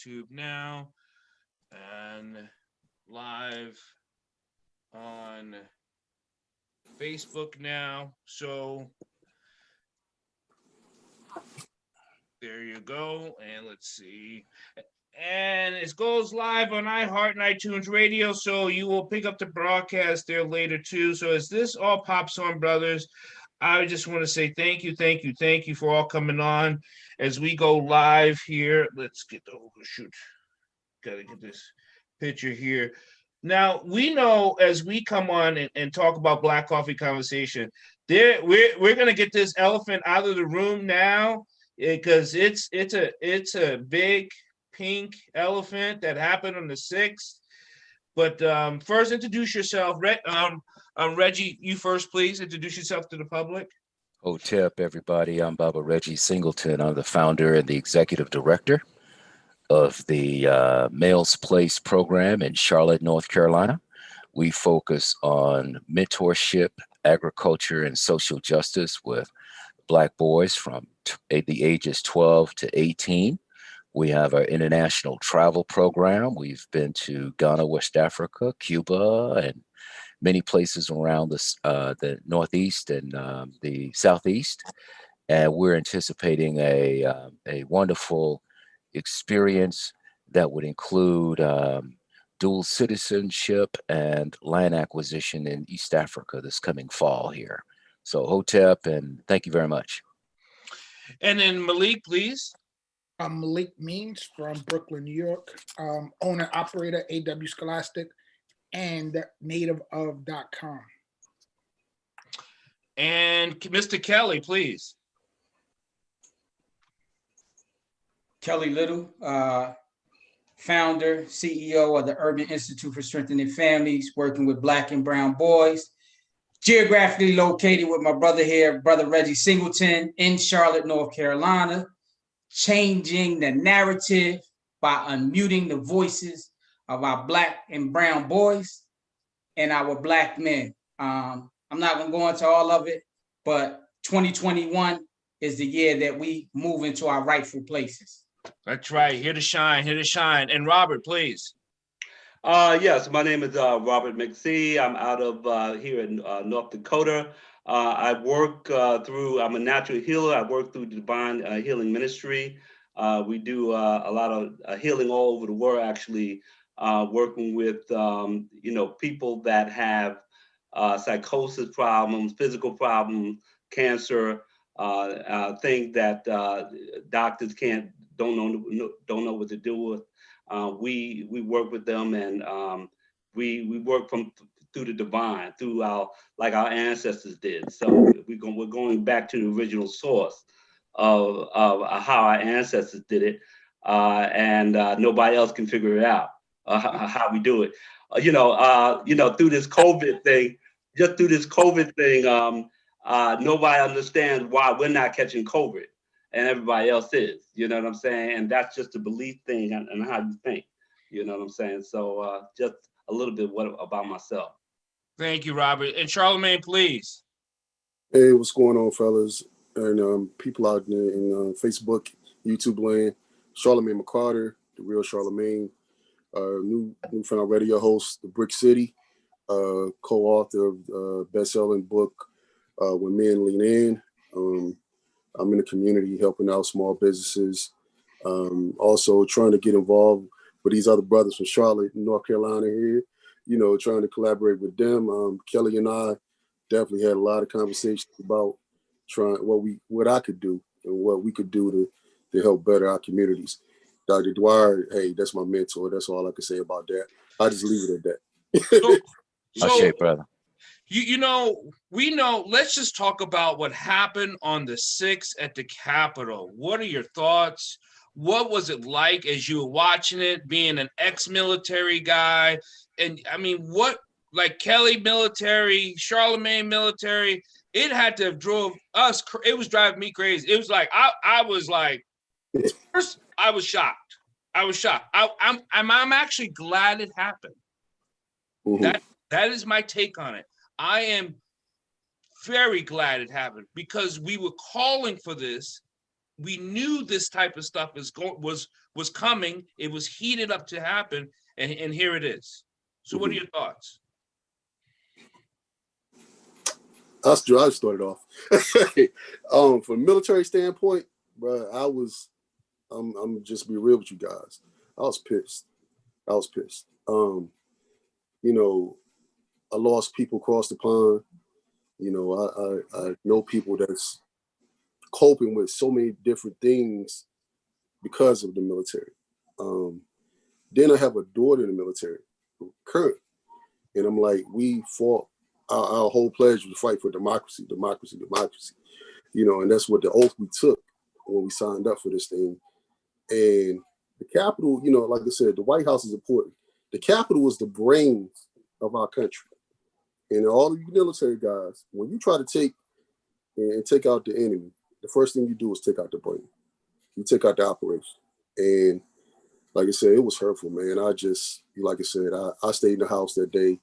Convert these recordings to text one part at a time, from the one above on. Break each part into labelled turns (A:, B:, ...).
A: YouTube now and live on Facebook now. So there you go. And let's see. And it goes live on iHeart and iTunes Radio, so you will pick up the broadcast there later too. So as this all pops on, brothers, I just want to say thank you for all coming on as we go live here. Let's get the gotta get this picture here. Now we know as we come on and talk about Black Coffee Conversation, we're gonna get this elephant out of the room now because it's a big pink elephant that happened on the 6th. But first, introduce yourself. Reggie, you first, please. Introduce yourself to the public.
B: Hotep, everybody. I'm Baba Reggie Singleton. I'm the founder and the executive director of the Males Place program in Charlotte, North Carolina. We focus on mentorship, agriculture, and social justice with Black boys from the ages 12 to 18. We have our international travel program. We've been to Ghana, West Africa, Cuba, and many places around the Northeast and the Southeast. And we're anticipating a wonderful experience that would include dual citizenship and land acquisition in East Africa this coming fall here. So Hotep, and thank you very much.
A: And then Malik, please.
C: I'm Malik Means from Brooklyn, New York, owner, operator, AW Scholastic, and nativeof.com.
A: And Mr. Kelly, please.
D: Kelly Little, founder, CEO of the Urban Institute for Strengthening Families, working with Black and brown boys. Geographically located with my brother here, Brother Reggie Singleton, in Charlotte, North Carolina. Changing the narrative by unmuting the voices of our Black and brown boys and our Black men. I'm not going to go into all of it, but 2021 is the year that we move into our rightful places.
A: That's right. Here to shine, here to shine. And Robert, please.
E: Yes, my name is Robert McSee. I'm out of here in North Dakota. I work I'm a natural healer. I work through the Divine Healing Ministry. We do a lot of healing all over the world, actually, working with, people that have psychosis problems, physical problems, cancer, things that doctors don't know what to do with. We work with them, and we work through the divine, through our ancestors did. So we're going back to the original source of how our ancestors did it, and nobody else can figure it out how we do it. Through this COVID thing, nobody understands why we're not catching COVID and everybody else is. You know what I'm saying? And that's just a belief thing and how you think. You know what I'm saying? So just a little bit about myself.
A: Thank you, Robert. And Charlemagne, please.
F: Hey, what's going on, fellas? And people out there in Facebook, YouTube land. Charlemagne McCarter, the real Charlemagne, newfound radio host, The Brick City, co-author of the best-selling book, When Men Lean In. I'm in the community helping out small businesses. Also trying to get involved with these other brothers from Charlotte, North Carolina here. Trying to collaborate with them. Kelly and I definitely had a lot of conversations about trying what I could do and what we could do to help better our communities. Dr. Dyer, hey, that's my mentor. That's all I can say about that. I just leave it at that.
B: Okay, brother.
A: We know, let's just talk about what happened on the 6th at the Capitol. What are your thoughts? What was it like as you were watching it, being an ex-military guy? And I mean, Kelly military, Charlemagne military, it had to have drove us, it was driving me crazy. It was like, I was like, first, I was shocked. I'm actually glad it happened. Mm-hmm. That is my take on it. I am very glad it happened because we were calling for this. We knew this type of stuff was was coming. It was heated up to happen, and here it is. So what are your thoughts?
F: I started off. From a military standpoint, bro, I'm just be real with you guys. I was pissed. You know, I lost people across the pond. You know, I know people that's coping with so many different things because of the military. Then I have a daughter in the military, current, and I'm like, we fought. Our whole pledge was to fight for democracy. You know, and that's what the oath we took when we signed up for this thing. And the Capitol, you know, like I said, the White House is important. The Capitol is the brains of our country. And all of you military guys, when you try to take out the enemy, the first thing you do is take out the brain. You take out the operation. And like I said, it was hurtful, man. Like I said, I stayed in the house that day.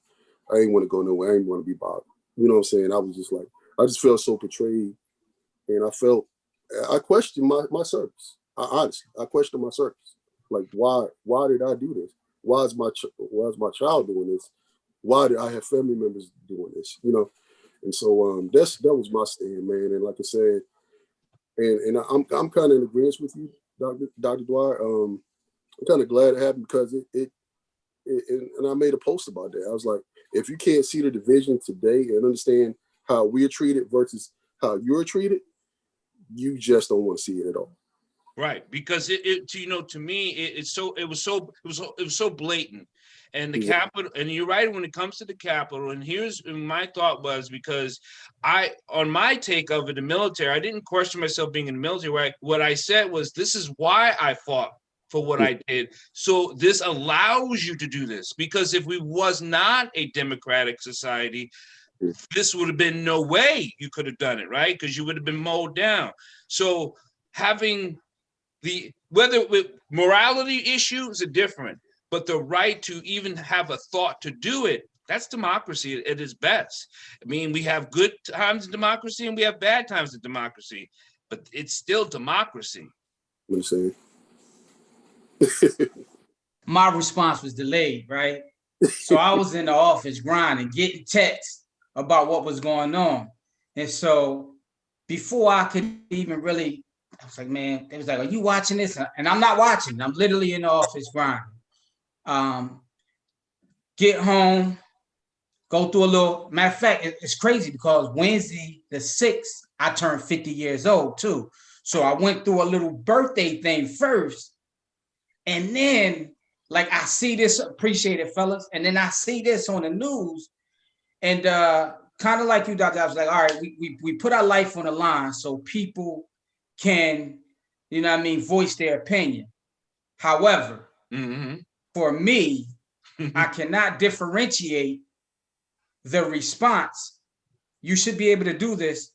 F: I didn't want to go nowhere. I didn't want to be bothered. You know what I'm saying? I was just like, I just felt so betrayed. And I questioned my service. I questioned my service. Like, why did I do this? Why is my child doing this? Why did I have family members doing this? You know? And so that was my stand, man. And like I said, and I'm kind of in agreement with you, Dr. Dwyer. I'm kind of glad it happened because and I made a post about that. I was like, if you can't see the division today and understand how we're treated versus how you're treated, you just don't want to see it at all.
A: Right, because to me, it was so blatant, and the Capitol, and you're right when it comes to the Capitol. And here's my thought was, because on my take of it, the military, I didn't question myself being in the military. Right, what I said was, this is why I fought for what I did. So this allows you to do this, because if we was not a democratic society, this would have been no way you could have done it, right? Because you would have been mowed down. So having whether with morality issues are different, but the right to even have a thought to do it, that's democracy at its best. I mean, we have good times in democracy and we have bad times in democracy, but it's still democracy.
F: What you saying?
D: My response was delayed, right? So I was in the office grinding, getting texts about what was going on. And so before I could even really, I was like, man, they was like, are you watching this? And I'm not watching. I'm literally in the office grinding. Get home, go through a little, matter of fact, it's crazy because Wednesday the 6th, I turned 50 years old too. So I went through a little birthday thing first. And then, like, I see this, appreciate it, fellas. And then I see this on the news. And kind of like you, Doctor, I was like, all right, we put our life on the line so people can, you know what I mean, voice their opinion. However, for me, I cannot differentiate the response. You should be able to do this,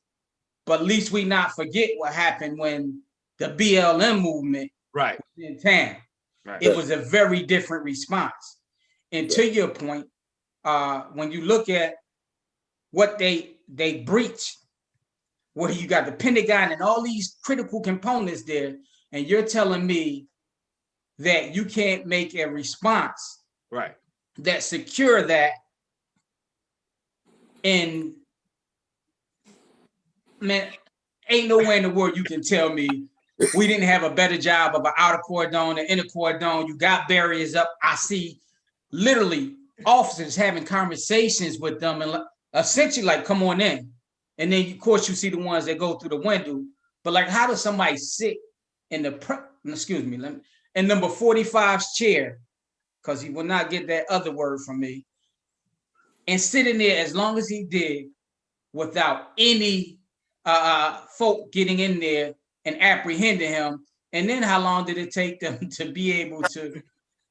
D: but at least we not forget what happened when the BLM movement was in town. Right. It was a very different response. And to your point, when you look at what they breached, where you got the Pentagon and all these critical components there, and you're telling me that you can't make a response that secure that, and man, ain't nowhere in the world you can tell me we didn't have a better job of an outer cordon, an inner cordon. You got barriers up. I see literally officers having conversations with them and essentially like, come on in. And then, of course, you see the ones that go through the window. But like, how does somebody sit in the, in number 45's chair, because he will not get that other word from me, and sitting there as long as he did without any folk getting in there and apprehending him? And then how long did it take them to be able to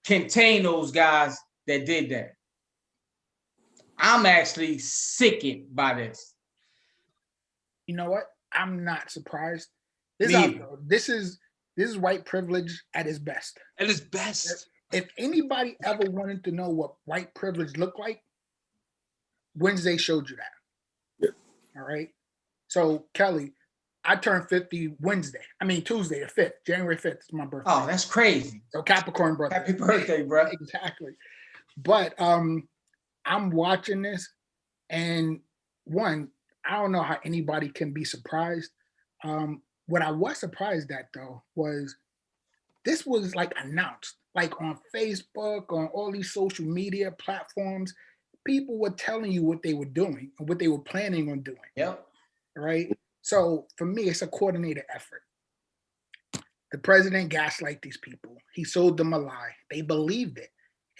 D: contain those guys that did that? I'm actually sickened by this.
C: You know what? I'm not surprised. This is white privilege at its best.
A: At its best.
C: If anybody ever wanted to know what white privilege looked like, Wednesday showed you that.
F: Yeah.
C: All right. So Kelly, I turned 50 Wednesday. I mean Tuesday the 5th, January 5th is my birthday.
D: Oh, that's crazy.
C: So Capricorn brother.
D: Happy birthday, bro.
C: Exactly. But I'm watching this, and one, I don't know how anybody can be surprised. What I was surprised at though was this was like announced, like on Facebook, on all these social media platforms. People were telling you what they were doing and what they were planning on doing.
D: Yep.
C: Right. So for me, it's a coordinated effort. The president gaslight these people. He sold them a lie. They believed it.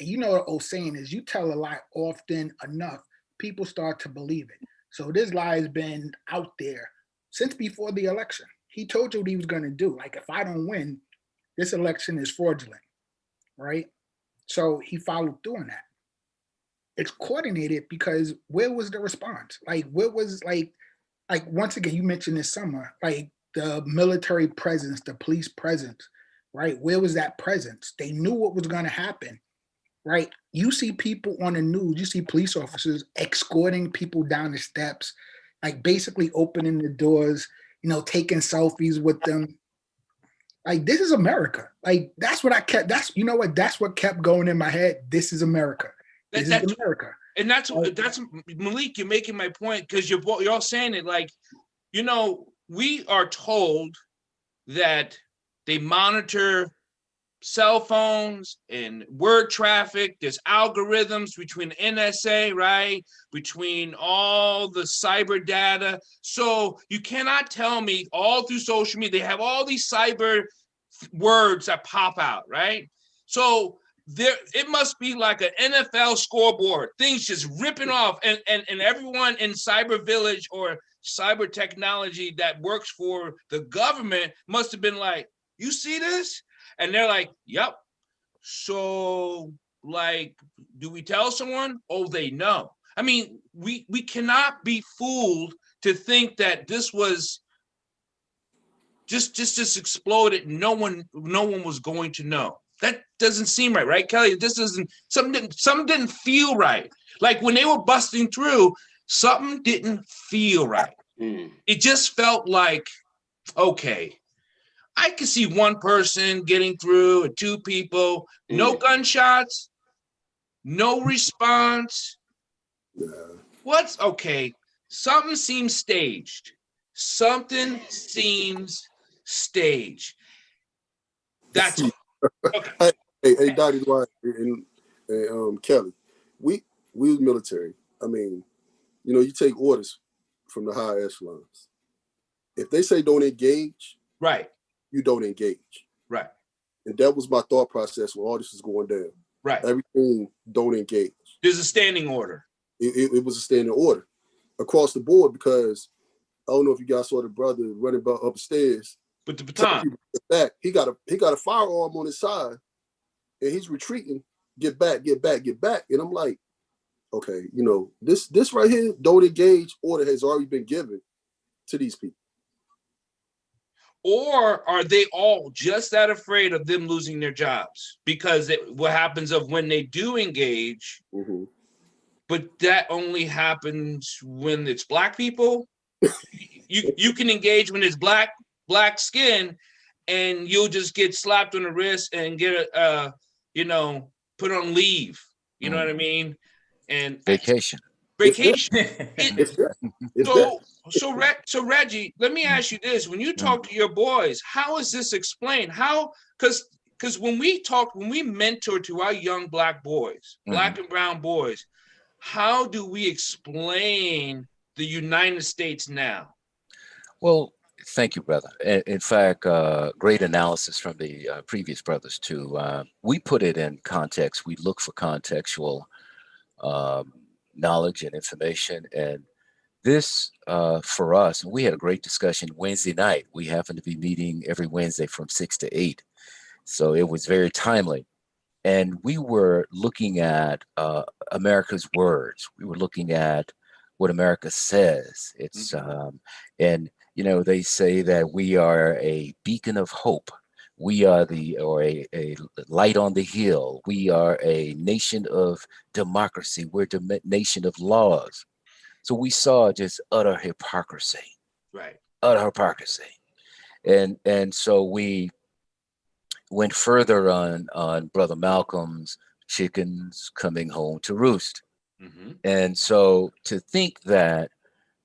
C: And you know what old saying is, you tell a lie often enough, people start to believe it. So this lie has been out there since before the election. He told you what he was going to do. Like, if I don't win, this election is fraudulent, right? So he followed through on that. It's coordinated because where was the response? Like, where was like once again, you mentioned this summer, like the military presence, the police presence, right? Where was that presence? They knew what was going to happen, right? You see people on the news, you see police officers escorting people down the steps, like basically opening the doors, you know, taking selfies with them. Like, this is America. Like, that's what I kept, that's, you know what, that's what kept going in my head. This is America. This is America.
A: And that's Malik, you're making my point, because you're all saying it like, you know, we are told that they monitor cell phones and word traffic. There's algorithms between the NSA, right? Between all the cyber data. So you cannot tell me all through social media, they have all these cyber words that pop out, right? So it must be like an NFL scoreboard, things just ripping off, and everyone in cyber village or cyber technology that works for the government must have been like, you see this? And they're like, yep. So, like, do we tell someone? Oh, they know. I mean, we cannot be fooled to think that this was just exploded. No one was going to know. That doesn't seem right, Kelly? This doesn't, something didn't feel right. Like when they were busting through, something didn't feel right. It just felt like, okay, I could see one person getting through and two people, no gunshots, no response. What's okay? Something seems staged. Something seems staged. That's okay.
F: Hey, Dottie Dwyer and Kelly, we was military. I mean, you know, you take orders from the high echelons. If they say don't engage,
A: right,
F: you don't engage.
A: Right.
F: And that was my thought process when all this was going down.
A: Right.
F: Everything don't engage.
A: There's a standing order.
F: It was a standing order across the board, because I don't know if you guys saw the brother running upstairs.
A: With the baton.
F: Back. He got a firearm on his side and he's retreating. Get back, get back, get back. And I'm like, okay, you know, this right here, don't engage order has already been given to these people.
A: Or are they all just that afraid of them losing their jobs? Because what happens of when they do engage, but that only happens when it's Black people. You can engage when it's black skin, and you'll just get slapped on the wrist and get put on leave. You know what I mean? And
B: vacation.
A: So Reggie, let me ask you this: when you talk to your boys, how is this explained? How, because when we mentor to our young Black boys, Black and brown boys, how do we explain the United States now?
B: Well, thank you, brother. In fact, great analysis from the previous brothers too. We put it in context. We look for contextual knowledge and information. And this, for us, and we had a great discussion Wednesday night. We happen to be meeting every Wednesday from 6 to 8. So it was very timely. And we were looking at America's words. We were looking at what America says. It's and you know, they say that we are a beacon of hope. We are a light on the hill. We are a nation of democracy. We're a nation of laws. So we saw just utter hypocrisy.
A: Right.
B: utter hypocrisy. And so we went further on Brother Malcolm's chickens coming home to roost.
A: Mm-hmm.
B: And so to think that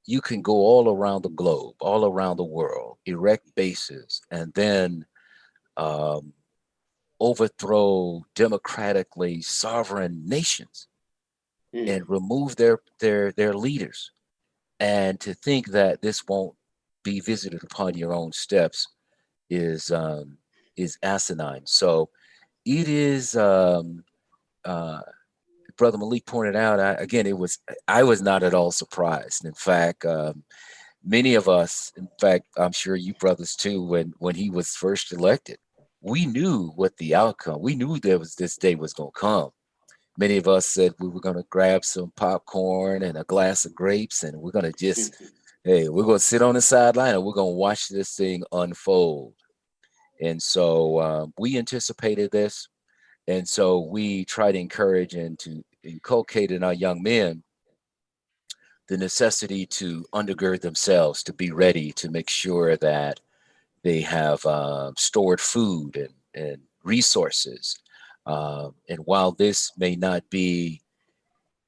B: you can go all around the globe, all around the world, erect bases, and then overthrow democratically sovereign nations and remove their leaders, and to think that this won't be visited upon your own steps is asinine. So it is. Brother Malik pointed out again. I was not at all surprised. In fact, many of us, in fact, I'm sure you brothers too, when he was first elected, we knew what the outcome. We knew this day was going to come. Many of us said we were going to grab some popcorn and a glass of grapes, and we're going to just, hey, we're going to sit on the sideline and we're going to watch this thing unfold. And so we anticipated this. And so we try to encourage and to inculcate in our young men the necessity to undergird themselves, to be ready, to make sure that they have stored food and resources. And while this may not be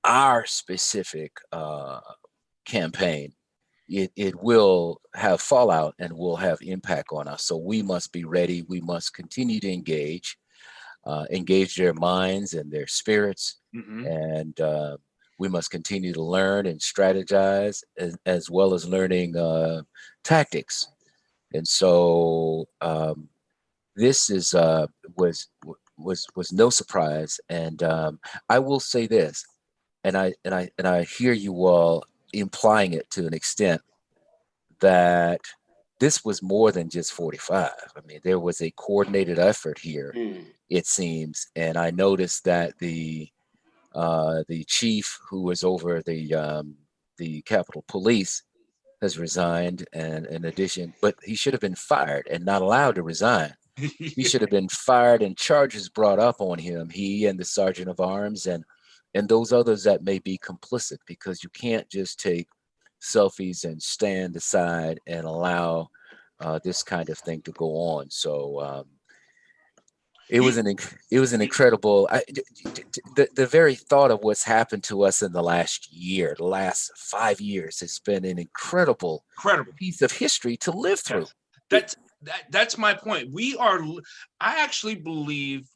B: our specific campaign, it will have fallout and will have impact on us. So we must be ready. We must continue to engage their minds and their spirits.
A: Mm-hmm.
B: And we must continue to learn and strategize, as well as learning tactics. And so this was no surprise. And I will say this, and I hear you all implying it to an extent, that this was more than just 45. I mean, there was a coordinated effort here, it seems. And I noticed that the chief who was over the Capitol Police has resigned, and in addition, but he should have been fired and not allowed to resign. He should have been fired and charges brought up on him, he and the sergeant of arms and those others that may be complicit, because you can't just take selfies and stand aside and allow this kind of thing to go on. So it was an incredible. The very thought of what's happened to us in the last year, the last 5 years, has been an incredible piece of history to live through.
A: That's my point. I actually believe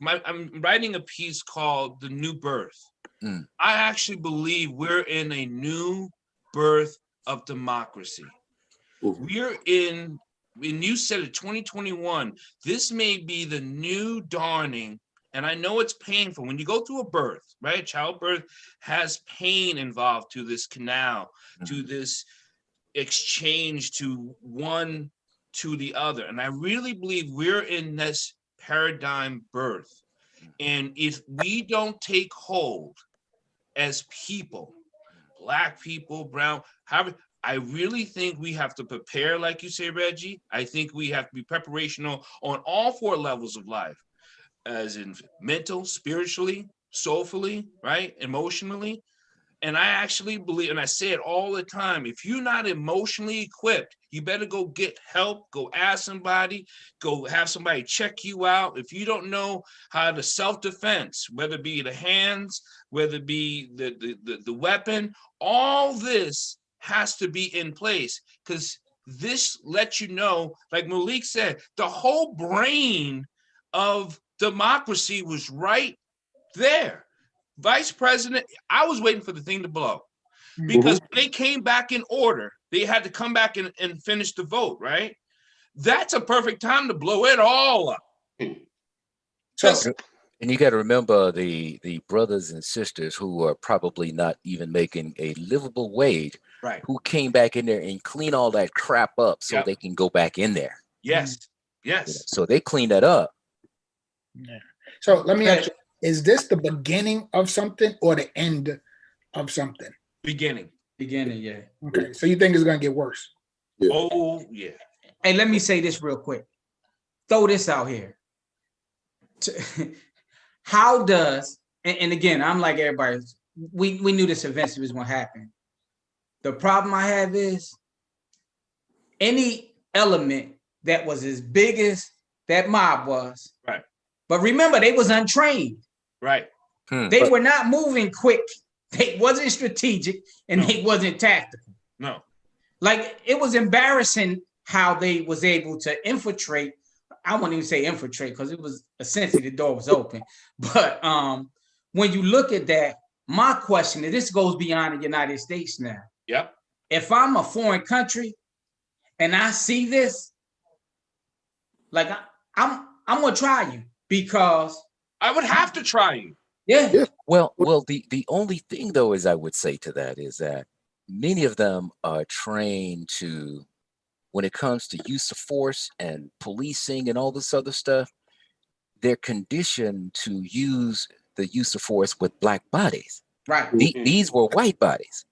A: I'm writing a piece called The New Birth. I actually believe we're in a new birth of democracy. We're in, and you said it, 2021, this may be the new dawning. And I know it's painful when you go through a birth, right? Childbirth has pain involved, to this canal, to this exchange, to one to the other. And I really believe we're in this paradigm birth. And if we don't take hold as people, Black people, brown, however, I really think we have to prepare, like you say, Reggie. I think we have to be preparational on all 4 levels of life, as in mental, spiritually, soulfully, right? Emotionally. And I actually believe, and I say it all the time, if you're not emotionally equipped, you better go get help, go ask somebody, go have somebody check you out. If you don't know how to self-defense, whether it be the hands, whether it be the weapon, all this has to be in place, because this lets you know, like Malik said, the whole brain of democracy was right there. Vice President, I was waiting for the thing to blow, because when they came back in order, they had to come back and finish the vote, right? That's a perfect time to blow it all up.
B: And you got to remember the brothers and sisters who are probably not even making a livable wage,
A: right,
B: who came back in there and clean all that crap up so they can go back in there.
A: Yes.
B: So they cleaned that up.
C: Yeah. So let me ask you, is this the beginning of something or the end of something?
A: Beginning,
D: yeah.
C: Okay, so you think it's going to get worse?
F: Yeah.
A: Oh, yeah.
D: Hey, let me say this real quick. Throw this out here. How does, and again, I'm like everybody, we knew this eventually was going to happen. The problem I have is any element that was as big as that mob was.
A: Right.
D: But remember, they was untrained.
A: Right.
D: They were not moving quick. They wasn't strategic, and they wasn't tactical.
A: No.
D: Like, it was embarrassing how they was able to infiltrate. I won't even say infiltrate because it was essentially the door was open. But when you look at that, my question, and this goes beyond the United States now.
A: Yep.
D: If I'm a foreign country and I see this, like I'm gonna try you because
A: I would have to try you.
D: Yeah.
B: Well, the only thing though is I would say to that is that many of them are trained to, when it comes to use of force and policing and all this other stuff, they're conditioned to use the use of force with black bodies.
D: Right.
B: These were white bodies.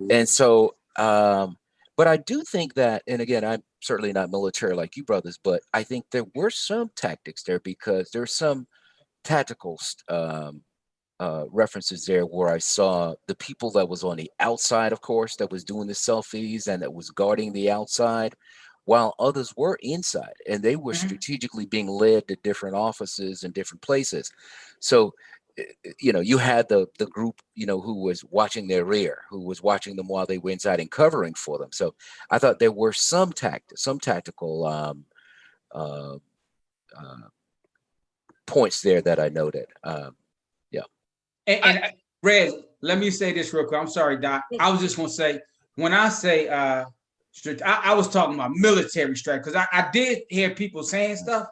B: And so, but I do think that, and again, I'm certainly not military like you brothers, but I think there were some tactics there because there's some tactical references there where I saw the people that was on the outside, of course, that was doing the selfies and that was guarding the outside, while others were inside and they were strategically being led to different offices and different places. So, you know, you had the group, you know, who was watching their rear, who was watching them while they were inside and covering for them. So I thought there were some tactical points there that I noted.
D: And Rez, let me say this real quick. I'm sorry, Doc. I was just gonna say, when I say I was talking about military strategy because I did hear people saying stuff,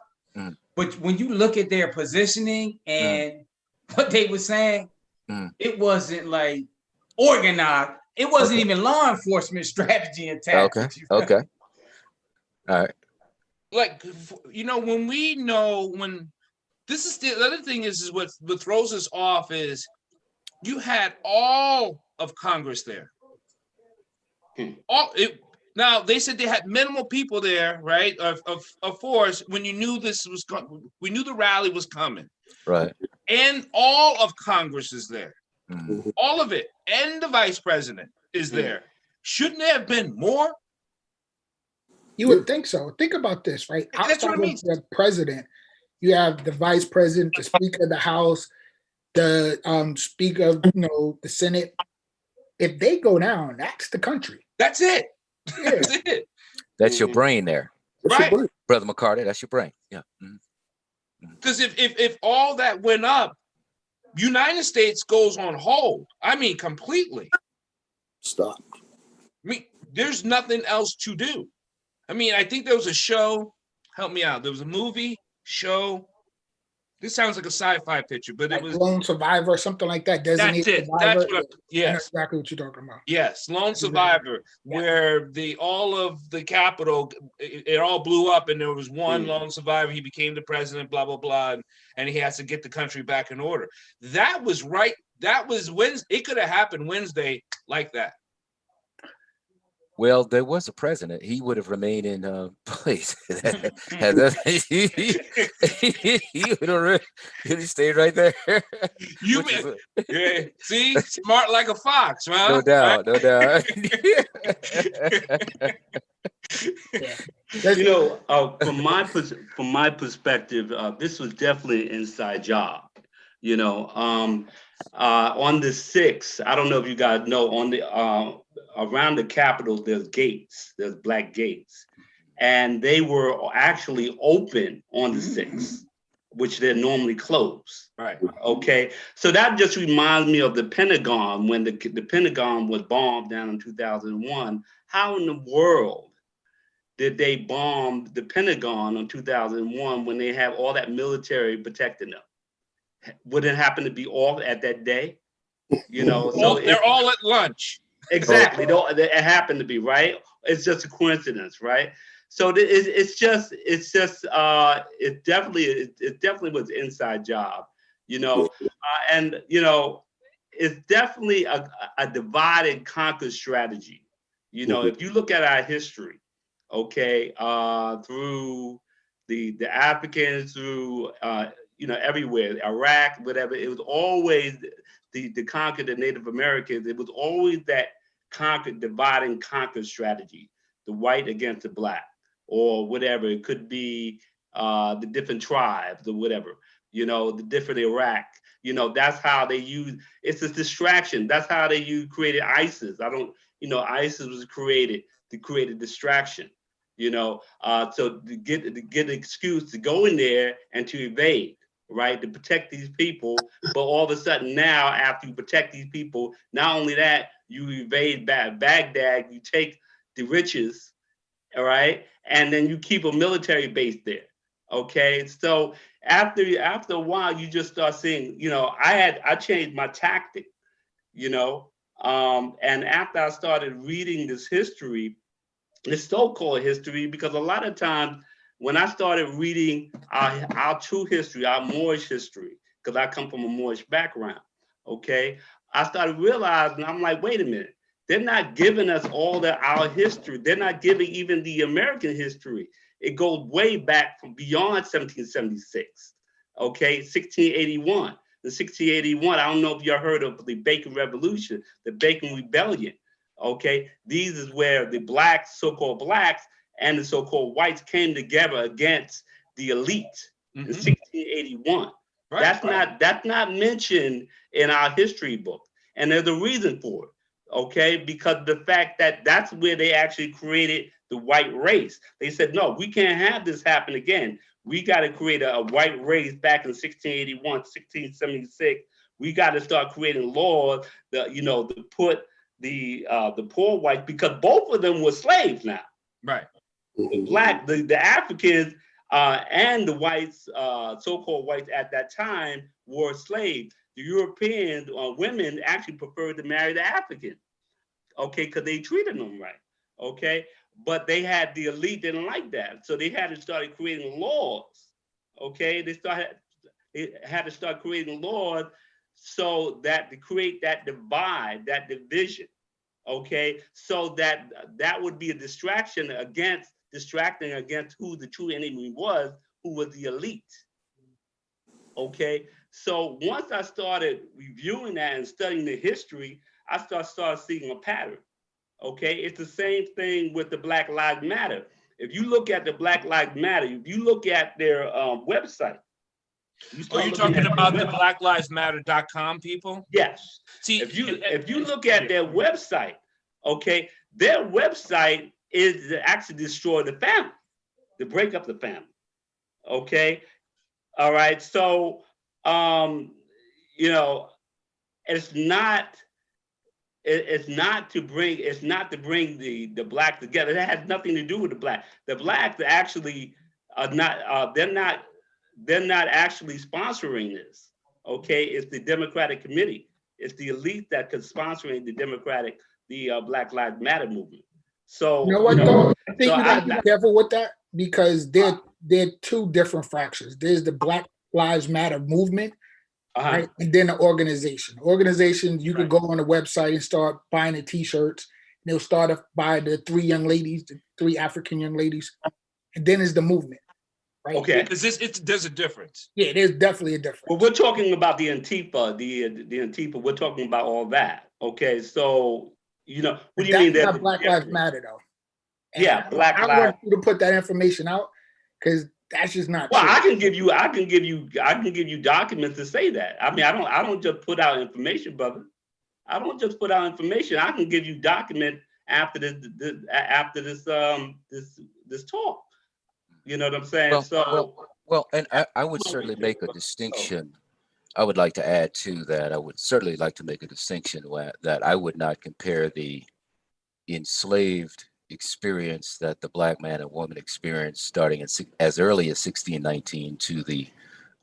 D: but when you look at their positioning and what they were saying, it wasn't like organized. It wasn't even law enforcement strategy and tactics.
B: Okay. All right.
A: Like, you know, when we know when this is the other thing is what throws us off is you had all of Congress there. Now they said they had minimal people there, right? Of force when you knew this was we knew the rally was coming.
B: Right.
A: And all of Congress is there. All of it. And the vice president is there. Shouldn't there have been more?
C: You would think so. Think about this, right?
A: That's what I mean.
C: The president, you have the vice president, the speaker of the House, the speaker of the Senate. If they go down, that's the country.
A: That's it.
C: Yeah.
A: That's it.
B: That's your brain there.
A: Right.
B: Brother McCarty, that's your brain. Yeah.
A: Because if all that went up, United States goes on hold. I mean, completely.
F: Stop.
A: I mean, there's nothing else to do. I mean, I think there was a show. Help me out. There was a movie, show. This sounds like a sci-fi picture, but
C: Like
A: it was
C: Lone Survivor, something like that. Designated
A: that's it.
C: Survivor.
A: That's what.
C: I know exactly what you're talking about.
A: Yes, Lone Survivor, where all of the Capitol, it all blew up, and there was one lone survivor. He became the president, blah blah blah, and he has to get the country back in order. That was right. That was Wednesday. It could have happened Wednesday like that.
B: Well, there was a president. He would have remained in place. He would have really stayed right there.
A: Yeah, see, smart like a fox, huh?
B: No doubt, no doubt.
E: You know, from my perspective, this was definitely an inside job. You know, on the 6th, I don't know if you guys know, on the around the Capitol, there's gates, there's black gates, and they were actually open on the 6th, which they're normally closed.
A: Right.
E: Okay. So that just reminds me of the Pentagon when the Pentagon was bombed down in 2001. How in the world did they bomb the Pentagon in 2001 when they have all that military protecting them? Would it happen to be all at that day? You know, so
A: they're all at lunch.
E: Exactly. It happened to be, right? It's just a coincidence, right? So it definitely was an inside job, you know, and you know, it's definitely a divide and conquer strategy. You know, if you look at our history, okay, through the Africans, through you know, everywhere, Iraq, whatever, it was always the conquer the Native Americans. It was always that divide and conquer strategy. the white against the black, or whatever. It could be the different tribes or whatever, the different Iraq. That's how they use, it's a distraction. That's how they created ISIS. ISIS was created to create a distraction, so to get an excuse to go in there and to evade, right, to protect these people. But all of a sudden now, after you protect these people, not only that, you evade Baghdad, you take the riches, all right, and then you keep a military base there. Okay, so after a while, you just start seeing, I changed my tactic, and after I started reading this history, this so-called history, because a lot of times when I started reading our true history, our Moorish history, because I come from a Moorish background, okay, I started realizing, I'm like, wait a minute, they're not giving us all our history. They're not giving even the American history. It goes way back from beyond 1776, okay, 1681. In 1681, I don't know if you heard of the Bacon Revolution, the Bacon Rebellion. Okay, these is where the blacks, so-called blacks, and the so-called whites came together against the elite in 1681. Right, that's not mentioned in our history book, and there's a reason for it. Okay, because the fact that that's where they actually created the white race. They said, no, we can't have this happen again. We got to create a white race back in 1681, 1676. We got to start creating laws that to put the poor whites, because both of them were slaves now. Right. The Africans and the whites, so-called whites at that time, were slaves. The European women actually preferred to marry the African, okay, because they treated them right, okay. But the elite didn't like that, so they had to start creating laws, okay. They had to start creating laws so that to create that divide, that division, okay, so that would be a distracting against who the true enemy was, who was the elite. Okay, so once I started reviewing that and studying the history, I started seeing a pattern. Okay, it's the same thing with the Black Lives Matter. If you look at the Black Lives Matter, if you look at their website,
A: are you talking about the blacklivesmatter.com people?
E: Yes. See, if you look at their website, okay, their website is to actually destroy the family, to break up the family. Okay. All right. So, it's not to bring the black together. That has nothing to do with the black. The blacks actually are not. They're not actually sponsoring this. Okay, it's the Democratic Committee. It's the elite that could sponsoring the Black Lives Matter movement. So
C: you know what though? I think you gotta be careful with that, because they're two different fractions. There's the Black Lives Matter movement, right? And then the organization. Organizations, you could go on the website and start buying the t-shirts. They'll start by the three African young ladies, and then is the movement. Right?
A: Okay, because there's a difference.
C: Yeah, there's definitely a difference.
E: Well, we're talking about the Antifa, the Antifa. We're talking about all that. Okay, so what do you mean that
C: Black Lives Matter though? And
E: yeah, Black Lives.
C: I want you to put that information out, because that's just not
E: true.
C: I
E: can give you documents to say that. I mean, I don't just put out information, brother. I don't just put out information. I can give you documents after this talk. You know what I'm saying?
B: Well, and I would certainly make a distinction. I would like to add to that. I would certainly like to make a distinction that I would not compare the enslaved experience that the black man and woman experienced starting as early as 1619 to the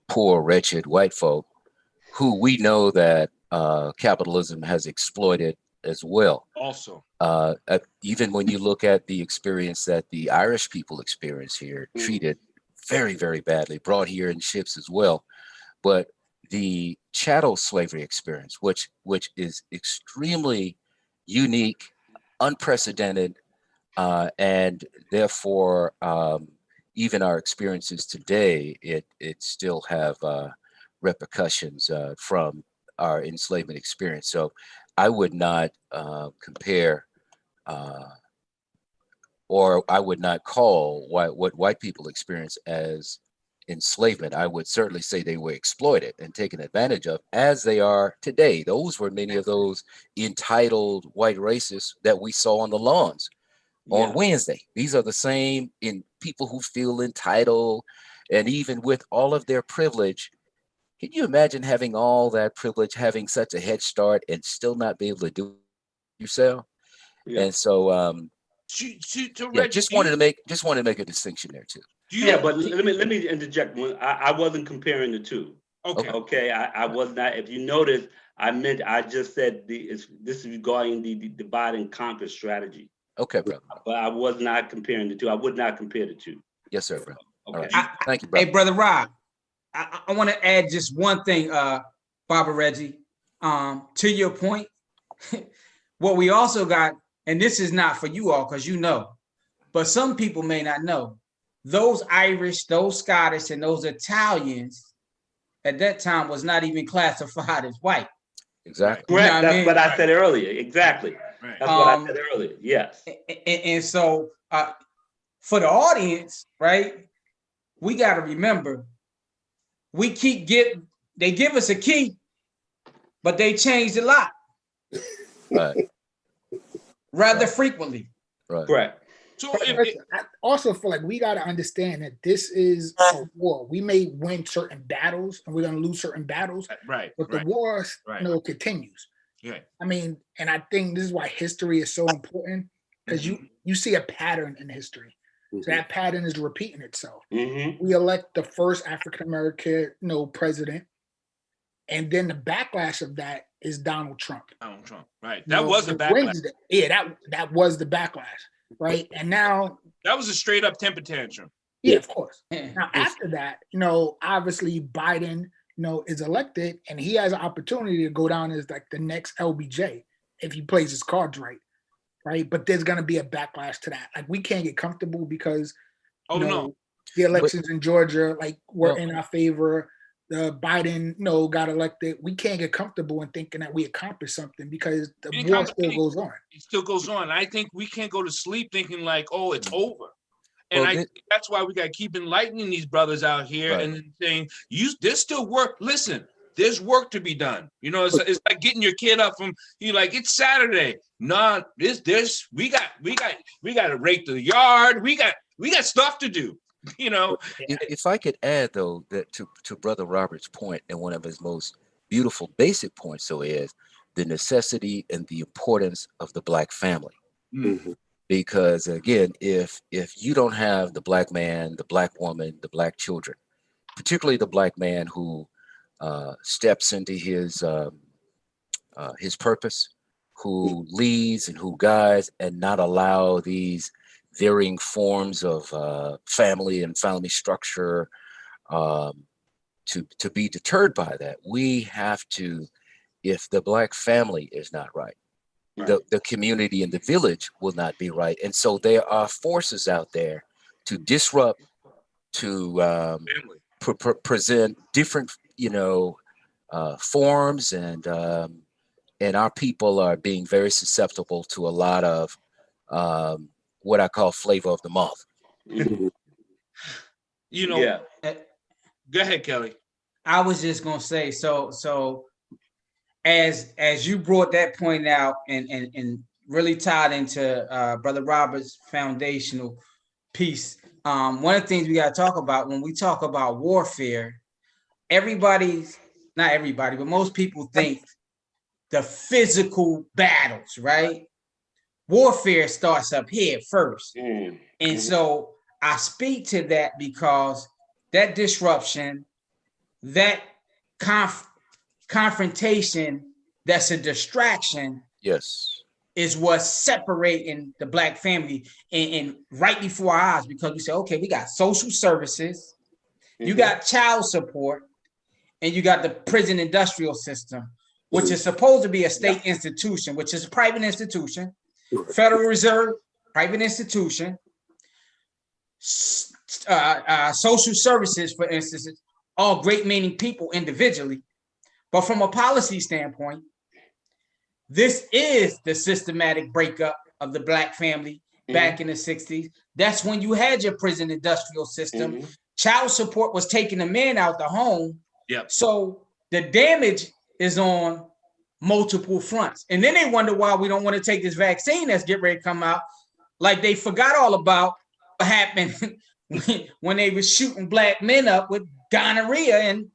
B: poor, wretched white folk who we know that capitalism has exploited as well.
A: Also,
B: even when you look at the experience that the Irish people experience here, treated very, very badly, brought here in ships as well. But the chattel slavery experience, which is extremely unique, unprecedented, and therefore even our experiences today, it still have repercussions from our enslavement experience. So I would not compare or I would not call what white people experience as enslavement. I would certainly say they were exploited and taken advantage of, as they are today. Those were many of those entitled white racists that we saw on the lawns on Wednesday. These are the same people who feel entitled, and even with all of their privilege. Can you imagine having all that privilege, having such a head start, and still not be able to do it yourself?
E: Yeah.
B: And so,
A: To
B: yeah,
A: Reggie,
B: just wanted to make a distinction there too.
E: Yeah, but let me interject. I wasn't comparing the two.
A: Okay.
E: Okay, I was not. If you notice, I just said this is regarding the divide and conquer strategy.
B: Okay, brother.
E: But I was not comparing the two. I would not compare the two.
B: Yes, sir, brother.
E: Okay.
B: All right. Thank you, brother.
D: Hey, brother Rob, I want to add just one thing, Baba Reggie, to your point. What we also got, and this is not for you all because you know, but some people may not know, those Irish, those Scottish, and those Italians at that time was not even classified as white.
B: Exactly.
E: Correct.
D: You know
E: That's what I said earlier. Exactly.
A: Right.
E: That's what I said earlier. Yes.
D: And so for the audience, right, we got to remember, they give us a key, but they changed a lot.
B: Right.
D: Rather frequently.
B: Right.
E: Correct.
A: So
C: I also feel like we got to understand that this is a war. We may win certain battles and we're going to lose certain battles,
A: right,
C: but the war, continues.
A: Yeah.
C: I mean, and I think this is why history is so important, because you see a pattern in history. So that pattern is repeating itself. We elect the first African American, president, and then the backlash of that is Donald Trump.
A: Donald Trump, right? That was a backlash.
C: That was the backlash, right? And now
A: that was a straight up temper tantrum.
C: Yeah, of course. Now after that, obviously Biden, is elected, and he has an opportunity to go down as like the next LBJ if he plays his cards right. Right, but there's gonna be a backlash to that. Like we can't get comfortable because the elections in Georgia were in our favor. The Biden got elected. We can't get comfortable in thinking that we accomplished something because the war still goes on.
A: It still goes on. I think we can't go to sleep thinking like, oh, it's over. And I think that's why we got to keep enlightening these brothers out here and then saying, there's still work. Listen, there's work to be done. It's like getting your kid up from it's Saturday. No, we got to rake the yard. We got stuff to do.
B: If I could add though that to Brother Robert's point, and one of his most beautiful basic points, is the necessity and the importance of the Black family. Because again, if you don't have the Black man, the Black woman, the Black children, particularly the Black man who steps into his purpose, who leads and who guides, and not allow these varying forms of family and family structure to be deterred by that. We have to, if the Black family is not right, the community and the village will not be right. And so there are forces out there to disrupt, to present different forms, and our people are being very susceptible to a lot of what I call flavor of the month.
A: Go ahead, Kelly.
D: I was just gonna say, so as you brought that point out and really tied into Brother Robert's foundational piece, one of the things we got to talk about when we talk about warfare, not everybody, but most people think the physical battles, right? Warfare starts up here first. And so I speak to that because that disruption, that confrontation, that's a distraction.
B: Yes.
D: Is what's separating the Black family and right before our eyes, because we say, okay, we got social services, you got child support, and you got the prison industrial system, which is supposed to be a state institution, which is a private institution, Federal Reserve, private institution, social services, for instance, all great meaning people individually. But from a policy standpoint, this is the systematic breakup of the Black family back in the 60s. That's when you had your prison industrial system. Child support was taking the men out the home.
A: Yep.
D: So the damage is on multiple fronts. And then they wonder why we don't want to take this vaccine that's getting ready to come out. Like they forgot all about what happened when they were shooting black men up with gonorrhea and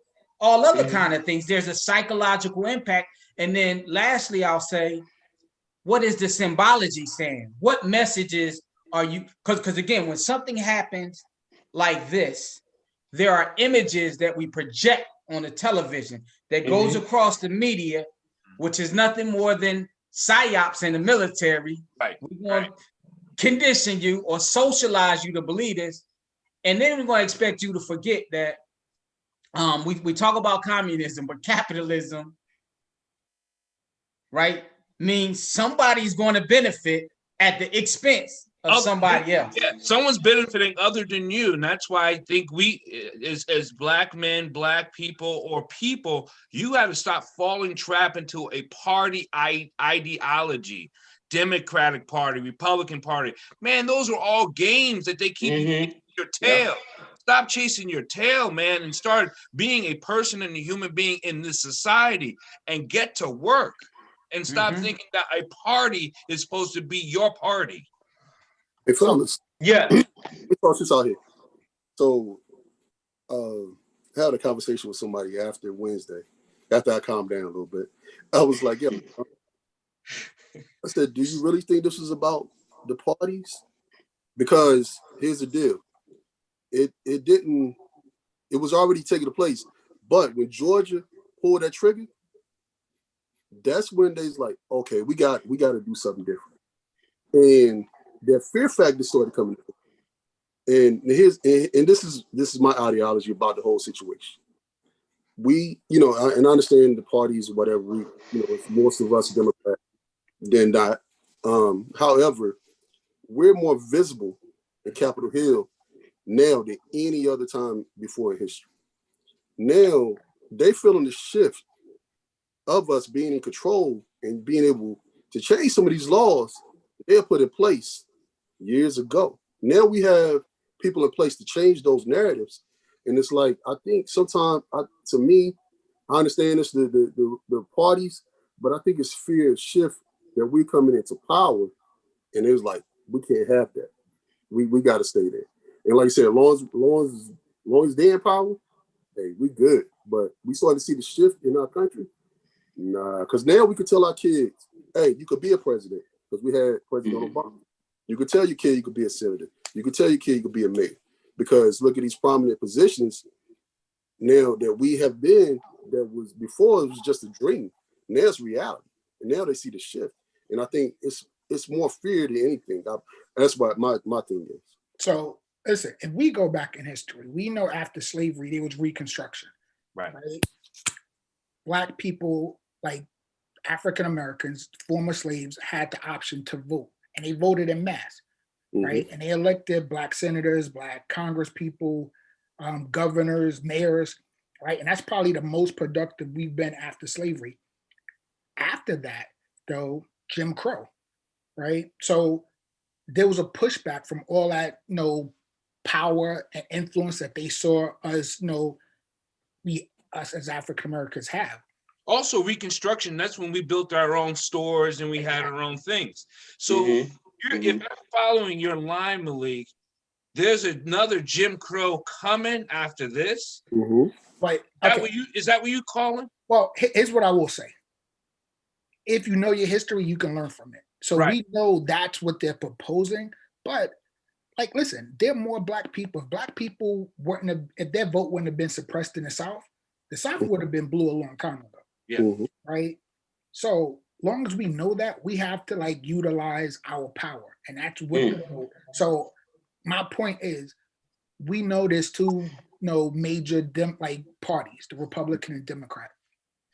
D: all other kind of things. There's a psychological impact. And then lastly, I'll say, what is the symbology saying? What messages are you, because again, when something happens like this, there are images that we project on the television that goes across the media, which is nothing more than psyops in the military.
A: Right.
D: We're going to condition you or socialize you to believe this. And then we're going to expect you to forget that we talk about communism, but capitalism, right, means somebody's going to benefit at the expense of somebody else.
A: Yeah, someone's benefiting other than you. And that's why I think we, as black men, black people, or people, you have to stop falling trap into a party ideology. Democratic Party, Republican Party. Man, those are all games that they keep you chasing your tail. Stop chasing your tail, man, and start being a person and a human being in this society and get to work. And stop thinking that a party is supposed to be your party.
F: Hey, fellas.
E: Yeah.
F: Let me toss this out here. So, I had a conversation with somebody after Wednesday, after I calmed down a little bit. I was like, yo, I said, do you really think this is about the parties? Because here's the deal. It was already taking place. But when Georgia pulled that trigger, that's when they's like, okay, we got to do something different. And their fear factor started coming in. And this is my ideology about the whole situation. We, and I understand the parties, whatever, it's most of us Democrats than not. However, we're more visible in Capitol Hill now than any other time before in history. Now they feeling the shift of us being in control and being able to change some of these laws they put in place years ago. Now we have people in place to change those narratives. And it's like, I think sometimes, to me, I understand this, the parties, but I think it's fear shift that we're coming into power. And it was like, we can't have that. We got to stay there. And like I said, as long as they're in power, hey, we good. But we started to see the shift in our country. Nah, because now we could tell our kids, hey, you could be a president, because we had President Obama. You could tell your kid you could be a senator. You could tell your kid you could be a mayor. Because look at these prominent positions now that we have been, that was before it was just a dream. Now it's reality. And now they see the shift. And I think it's more fear than anything. That's what my thing is.
C: So listen, if we go back in history, we know after slavery, there was Reconstruction.
A: Right.
C: Black people, like African Americans, former slaves, had the option to vote, and they voted in mass, right? And they elected Black senators, Black Congress people, governors, mayors, right? And that's probably the most productive we've been after slavery. After that, though, Jim Crow, right? So there was a pushback from all that, power and influence that they saw us, us as African Americans have.
A: Also, Reconstruction, that's when we built our own stores and we had our own things. So if I'm following your line, Malik, there's another Jim Crow coming after this.
C: But
A: is that what you call it?
C: Well, here's what I will say. If you know your history, you can learn from it. So we know that's what they're proposing. But listen, there are more Black people. If Black people if their vote wouldn't have been suppressed in the South would have been blue a long time ago.
A: Yeah.
C: Right. So long as we know that, we have to utilize our power, and that's what the vote. So my point is, we know there's two major parties, the Republican and Democrat.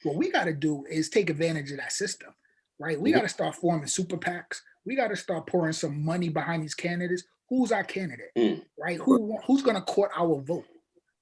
C: What we got to do is take advantage of that system, right? We got to start forming super PACs. We got to start pouring some money behind these candidates. Who's our candidate, right? Who's going to court our vote,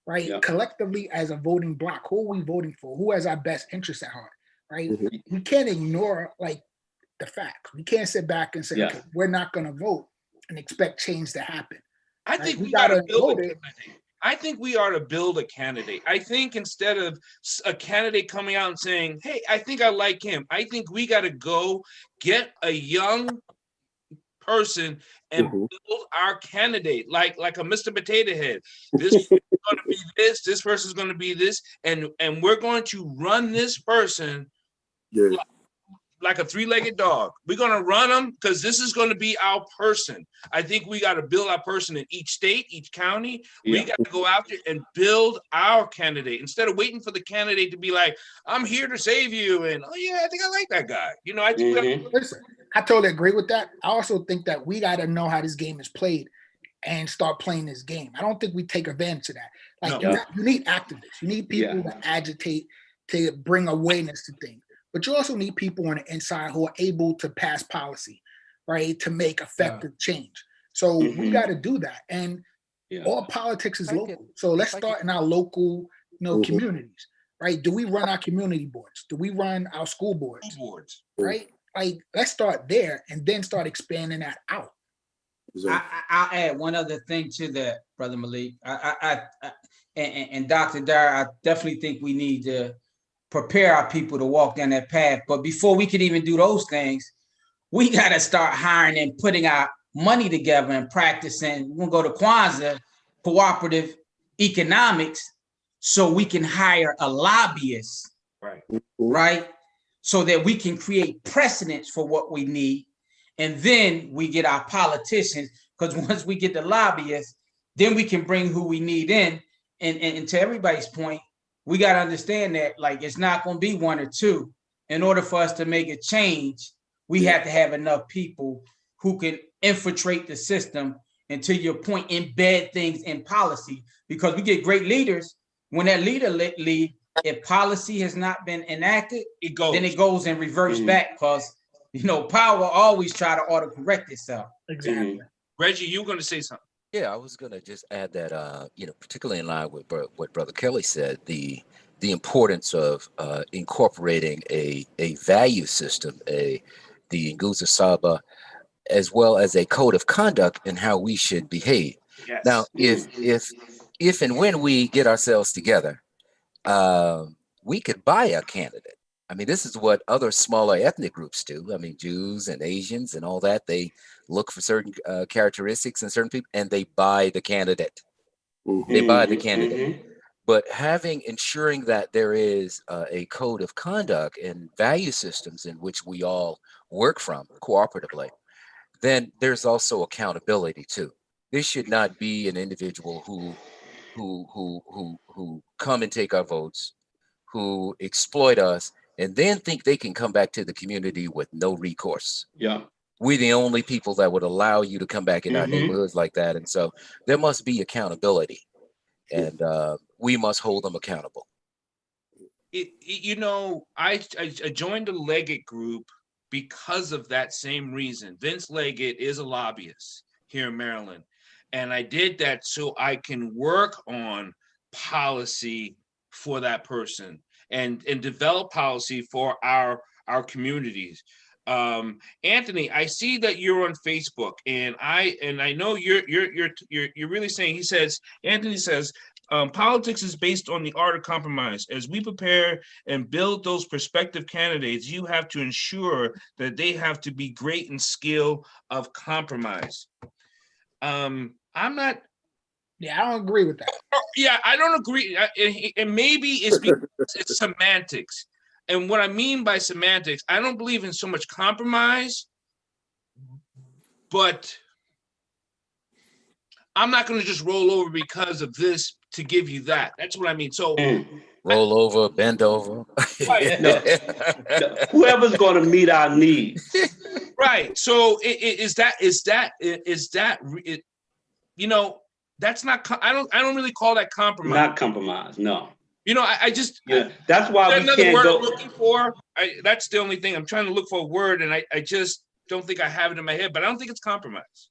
C: right? Yeah. Collectively as a voting bloc, who are we voting for? Who has our best interests at heart, right? We can't ignore the facts. We can't sit back and say, okay, we're not going to vote and expect change to happen.
A: I
C: Right?
A: think
C: We
A: we got to
C: gotta
A: build a
C: vote it.
A: candidate. I think we are to build a candidate. I think instead of a candidate coming out and saying, hey, I think I like him, I think we got to go get a young person and
F: Mhm.
A: build our candidate like a Mr. Potato Head. This is going to be this person's going to be this, and we're going to run this person
F: Yeah.
A: like a three-legged dog. We're going to run them because this is going to be our person. I think we got to build our person in each state, each county. We got to go out there and build our candidate instead of waiting for the candidate to be like, I'm here to save you. And, oh, yeah, I think I like that guy. You know, I think
C: Listen, I totally agree with that. I also think that we got to know how this game is played and start playing this game. I don't think we take advantage of that. Like,
A: No.
C: you need activists. You need people to agitate, to bring awareness to things. But you also need people on the inside who are able to pass policy, right, to make effective change. So we got to do that. And all politics is local. So let's start in our local, communities, right? Do we run our community boards? Do we run our school boards? Right? Like, let's start there and then start expanding that out.
D: I'll add one other thing to that, Brother Malik. And Dr. Dyer, I definitely think we need to prepare our people to walk down that path. But before we can even do those things, we got to start hiring and putting our money together and practicing. We're going to go to Kwanzaa, cooperative economics, so we can hire a lobbyist, right? So that we can create precedents for what we need. And then we get our politicians, because once we get the lobbyists, then we can bring who we need in. And to everybody's point, we got to understand that, like, it's not going to be one or two. In order for us to make a change, we have to have enough people who can infiltrate the system and, to your point, embed things in policy. Because we get great leaders. When that leader lead, if policy has not been enacted, then it goes and reverts back, because power always try to auto correct itself.
C: Exactly.
A: Reggie, you were going to say something.
B: Yeah, I was going to just add that, particularly in line with what Brother Kelly said, the importance of incorporating a value system, the Nguza Saba, as well as a code of conduct in how we should behave.
A: Yes.
B: Now, if and when we get ourselves together, we could buy a candidate. I mean, this is what other smaller ethnic groups do. I mean, Jews and Asians and all that, they look for certain characteristics in certain people, and they buy the candidate. They buy the candidate. But ensuring that there is a code of conduct and value systems in which we all work from cooperatively, then there's also accountability too. This should not be an individual who come and take our votes, who exploit us, and then think they can come back to the community with no recourse.
E: Yeah.
B: We're the only people that would allow you to come back in our neighborhoods like that. And so there must be accountability, and we must hold them accountable.
A: I joined the Leggett group because of that same reason. Vince Leggett is a lobbyist here in Maryland. And I did that so I can work on policy for that person and develop policy for our communities. Anthony, I see that you're on Facebook, and I know you're really saying. Anthony says, politics is based on the art of compromise. As we prepare and build those prospective candidates, you have to ensure that they have to be great in skill of compromise. I'm not.
C: Yeah, I don't agree with that.
A: Yeah, I don't agree. And maybe it's because it's semantics. And what I mean by semantics, I don't believe in so much compromise, but I'm not going to just roll over because of this to give you that. That's what I mean. So
B: roll over, bend over.
E: Right. No, whoever's going to meet our needs.
A: Right. So that's not. I don't really call that compromise.
E: Not compromise. No.
A: I just.
E: Yeah. That's why we can't
A: word
E: go.
A: I'm looking for. That's the only thing I'm trying to look for a word, and I just don't think I have it in my head. But I don't think it's compromise.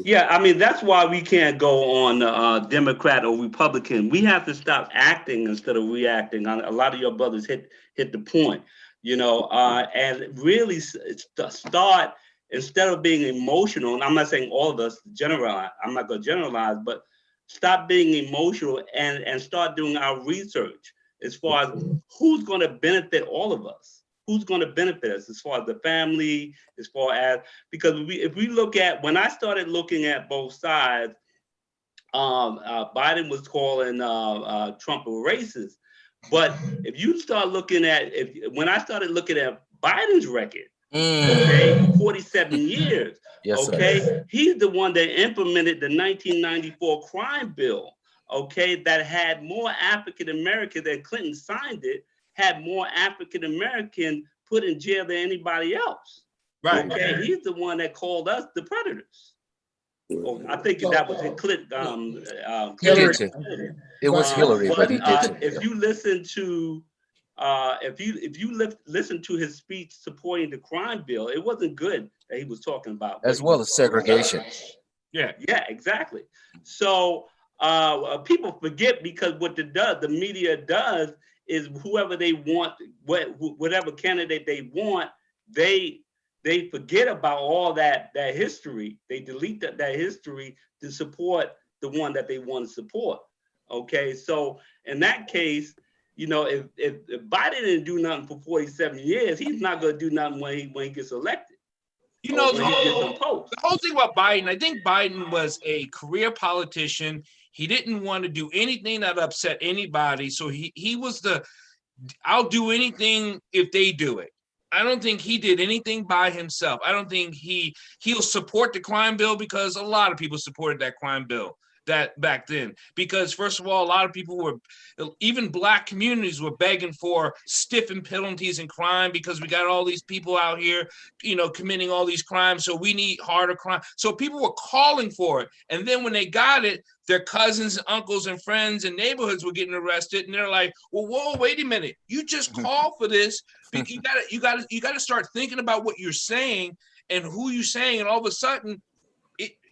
E: Yeah, I mean, that's why we can't go on Democrat or Republican. We have to stop acting instead of reacting. A lot of your brothers hit the point, and really start instead of being emotional, and I'm not saying all of us generalize, I'm not going to generalize, but stop being emotional and start doing our research as far as who's going to benefit all of us. Who's going to benefit us as far as the family, as far as, because if we look at, when I started looking at both sides, Biden was calling Trump a racist. But if you start looking at, when I started looking at Biden's record, okay, for 47 years,
B: Yes,
E: okay,
B: sir.
E: he's the one that implemented the 1994 crime bill, okay, that had more African Americans, that Clinton signed it, had more African American put in jail than anybody else.
A: Right.
E: Okay, he's the one that called us the predators. Oh, I think that was Clinton.
C: Hillary.
B: It was Hillary, but he did.
E: If you listen to listen to his speech supporting the crime bill, it wasn't good that he was talking about,
B: As well as segregation.
A: Yeah.
E: Yeah, exactly. So people forget, because what the media does is whoever they want, whatever candidate they want, they forget about all that history. They delete that history to support the one that they want to support. Okay, so in that case, you know, if Biden didn't do nothing for 47 years, he's not going to do nothing when he gets elected.
A: You know,
E: when he gets imposed.
A: The whole thing about Biden, I think Biden was a career politician. He didn't want to do anything that upset anybody. So he was I'll do anything if they do it. I don't think he did anything by himself. I don't think he'll support the crime bill, because a lot of people supported that crime bill that back then. Because first of all, a lot of people even black communities were begging for stiffened penalties in crime, because we got all these people out here, you know, committing all these crimes. So we need harder crime. So people were calling for it. And then when they got it, their cousins and uncles and friends and neighborhoods were getting arrested. And they're like, well, whoa, wait a minute. You just called for this. You gotta start thinking about what you're saying and who you're saying. And all of a sudden,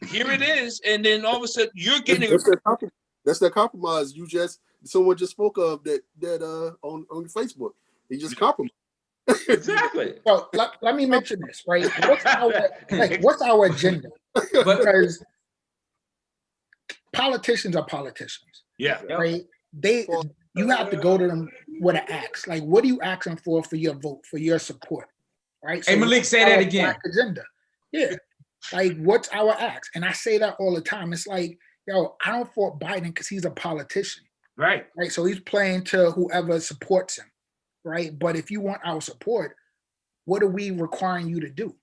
A: here it is. And then all of a sudden you're getting
F: that's the compromise someone just spoke of that on Facebook. He just compromised.
E: Exactly.
C: So let me mention this, right? What's our agenda? Because politicians are politicians.
A: Yeah.
C: Right. You have to go to them with an ask. Like, what are you asking for your vote, for your support? Right.
D: Hey, Malik, say that again.
C: Agenda. Yeah. Like, what's our ask? And I say that all the time. It's like, yo, I don't support Biden because he's a politician.
A: Right.
C: Right. So he's playing to whoever supports him. Right. But if you want our support, what are we requiring you to do?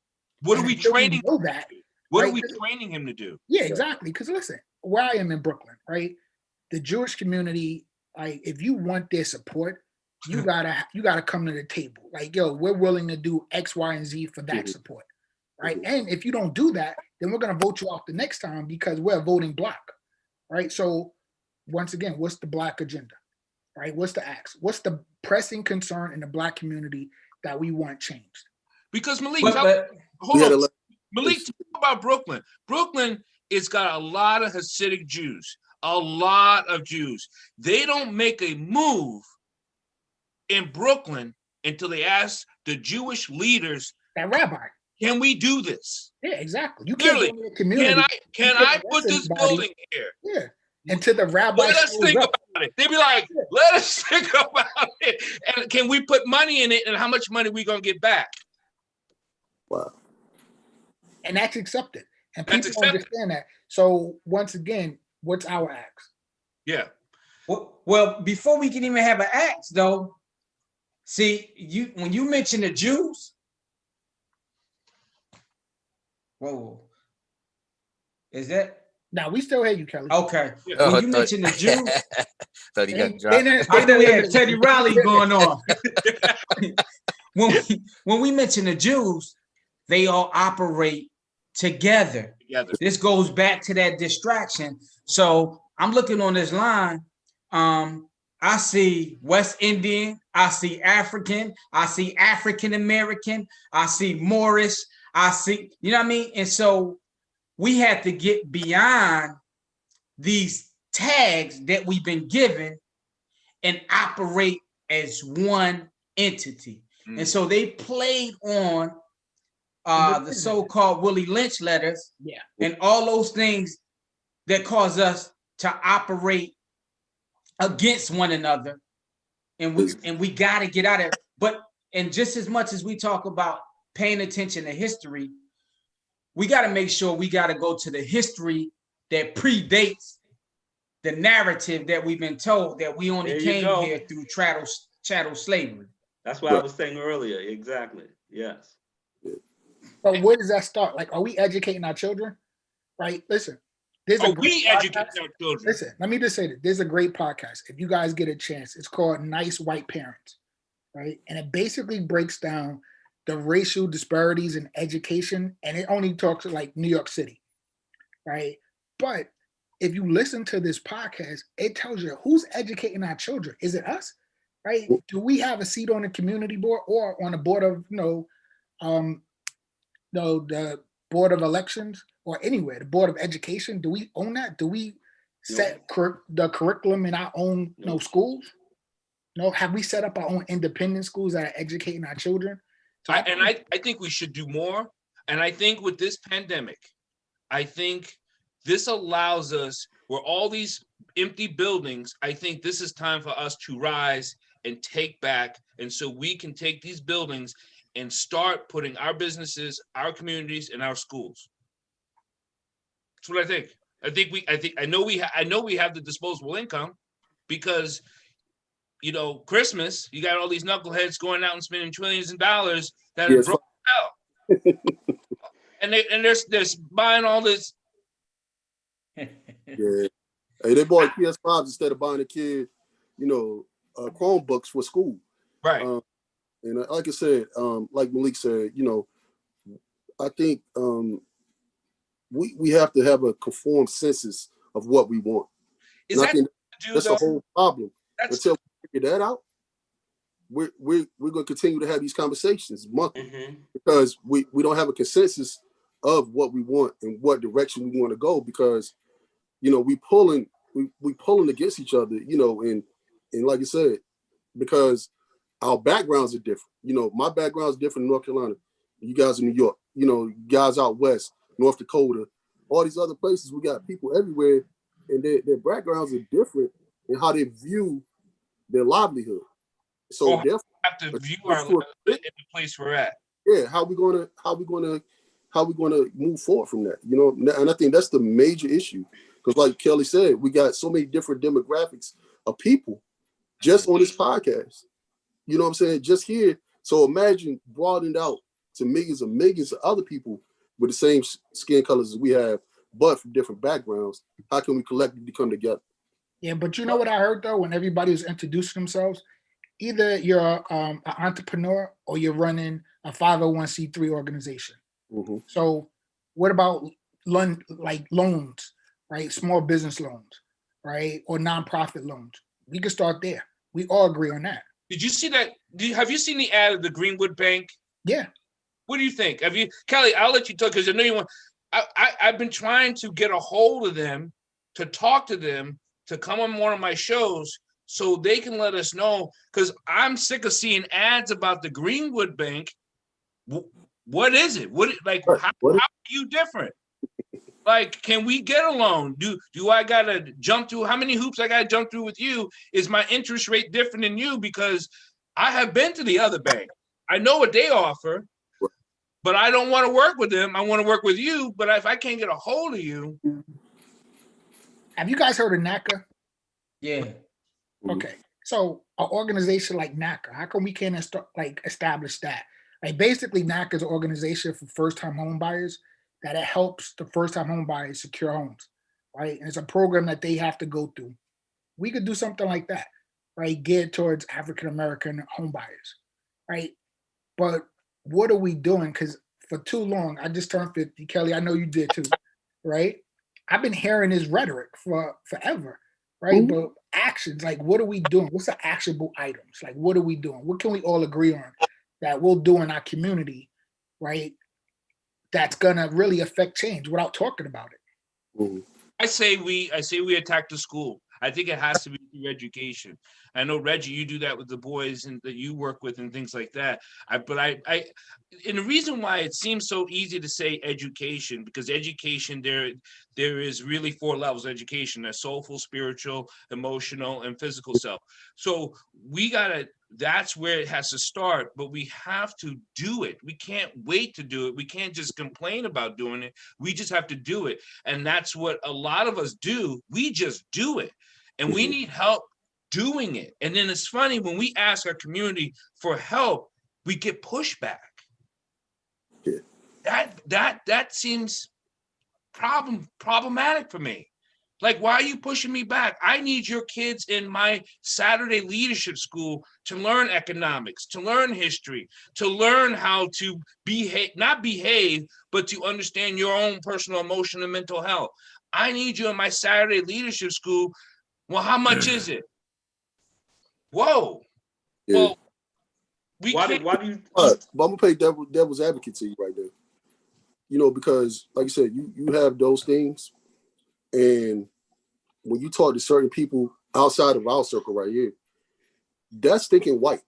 A: What are we training?
C: Know that.
A: What are we training him to do?
C: Yeah, exactly. Because listen, where I am in Brooklyn, right? The Jewish community, like, if you want their support, you gotta come to the table. Like, yo, we're willing to do X, Y, and Z for that support. Right. And if you don't do that, then we're gonna vote you off the next time, because we're a voting block. Right. So once again, what's the black agenda? Right? What's the ask? What's the pressing concern in the black community that we want changed?
A: Because Malik,
F: hold on.
A: Malik, talk about Brooklyn. Brooklyn has got a lot of Hasidic Jews, a lot of Jews. They don't make a move in Brooklyn until they ask the Jewish leaders,
C: that rabbi,
A: can we do this?
C: Yeah, exactly. You
A: Clearly,
C: can't go to the community.
A: Can I put this building here?
C: Yeah. And to the rabbi,
A: let us think about it. They'd be like, let us think about it. And can we put money in it? And how much money we gonna get back?
F: Wow.
C: And that's accepted. And people understand that. So once again, what's our ask?
A: Yeah.
D: Well, before we can even have an ask, though, see, when you mention the Jews, whoa, is that?
C: Now we still hear you, Kelly.
D: Okay. When you mention the Jews,
B: thought he got dropped.
D: I know we had Teddy Riley going on. when we mention the Jews, they all operate together. This goes back to that distraction. So I'm looking on this line. I see West Indian, I see African, I see African American, I see Morris, I see, you know what I mean? And so we have to get beyond these tags that we've been given and operate as one entity. And so they played on the so-called Willie Lynch letters,
C: Yeah.
D: and all those things that cause us to operate against one another, and we got to get out of it. But and just as much as we talk about paying attention to history, we got to make sure we got to go to the history that predates the narrative that we've been told, that we only came here through chattel slavery.
E: That's what I was saying earlier. Exactly. Yes.
C: But where does that start? Like, are we educating our children? Right? Listen,
A: we educate our children.
C: Listen, let me just say that there's a great podcast. If you guys get a chance, it's called Nice White Parents, right? And it basically breaks down the racial disparities in education, and it only talks like New York City, right? But if you listen to this podcast, it tells you who's educating our children. Is it us, right? Do we have a seat on the community board or on the board of, the board of elections or anywhere, the board of education? Do we own that? Do we set the curriculum in our own schools? No, have we set up our own independent schools that are educating our children? So
A: I think we should do more. And I think with this pandemic, I think this allows us, where all these empty buildings, I think this is time for us to rise and take back. And so we can take these buildings and start putting our businesses, our communities, and our schools. That's what I think. I know we have the disposable income, because Christmas, you got all these knuckleheads going out and spending trillions of dollars that are broke out. and they're buying all this.
F: Yeah. Hey, they bought PS5s instead of buying a kid, Chromebooks for school.
A: Right.
F: And like I said, like Malik said, I think we have to have a conformed census of what we want.
A: Is that
F: that's the whole problem. Until we figure that out, we're going to continue to have these conversations monthly, because we don't have a consensus of what we want and what direction we want to go, because we pulling against each other, and like I said, because our backgrounds are different. My background is different in North Carolina. You guys in New York, guys out west, North Dakota, all these other places, we got people everywhere, and their backgrounds are different in how they view their livelihood. So
A: therefore, we have to view our livelihood in the place we're at.
F: Yeah, how we gonna move forward from that? And I think that's the major issue, because like Kelly said, we got so many different demographics of people just on this podcast. You know what I'm saying? Just here. So imagine broadened out to millions of other people with the same skin colors as we have, but from different backgrounds. How can we collectively come together?
C: Yeah, but you know what I heard though, when everybody was introducing themselves, either you're an entrepreneur or you're running a 501c3 organization.
F: Mm-hmm.
C: So what about loans, right? Small business loans, right? Or nonprofit loans. We can start there. We all agree on that.
A: Did you see that? Have you seen the ad of the Greenwood Bank?
C: Yeah.
A: What do you think? Have you, Kelly? I'll let you talk, because I know you want. I've been trying to get a hold of them, to talk to them, to come on one of my shows, so they can let us know, because I'm sick of seeing ads about the Greenwood Bank. What is it? How are you different? Like, can we get a loan? Do I gotta jump through? How many hoops I gotta jump through with you? Is my interest rate different than you? Because I have been to the other bank. I know what they offer, but I don't want to work with them. I want to work with you. But if I can't get a hold of you.
C: Have you guys heard of NACA?
D: Yeah.
C: Okay. So an organization like NACA, how come we can't establish that? Like, basically, NACA is an organization for first-time home buyers that it helps the first-time home buyers secure homes, right? And it's a program that they have to go through. We could do something like that, right? Geared towards African-American home buyers, right? But what are we doing? Because for too long, I just turned 50. Kelly, I know you did too, right? I've been hearing this rhetoric for forever, right? Mm-hmm. But actions, like, what are we doing? What's the actionable items? Like, what are we doing? What can we all agree on that we'll do in our community, right? That's gonna really affect change without talking about it.
F: Mm-hmm.
A: I say we attack the school. I think it has to be through education. I know, Reggie, you do that with the boys and that you work with and things like that. And the reason why it seems so easy to say education, because education, there is really 4 levels of education: there's soulful, spiritual, emotional, and physical self. So that's where it has to start, but we have to do it. We can't wait to do it. We can't just complain about doing it. We just have to do it. And that's what a lot of us do. We just do it. And we need help doing it. And then it's funny, when we ask our community for help, we get pushback.
F: Yeah.
A: That seems problematic for me. Like, why are you pushing me back? I need your kids in my Saturday leadership school to learn economics, to learn history, to learn how to not behave, but to understand your own personal, emotional, and mental health. I need you in my Saturday leadership school. Well, how much is it? Whoa.
F: Yeah.
A: Well,
E: Why do you?
F: But I'm gonna play devil's advocate to you right there. You know, because like you said, you have those things, and when you talk to certain people outside of our circle right here, that's thinking white.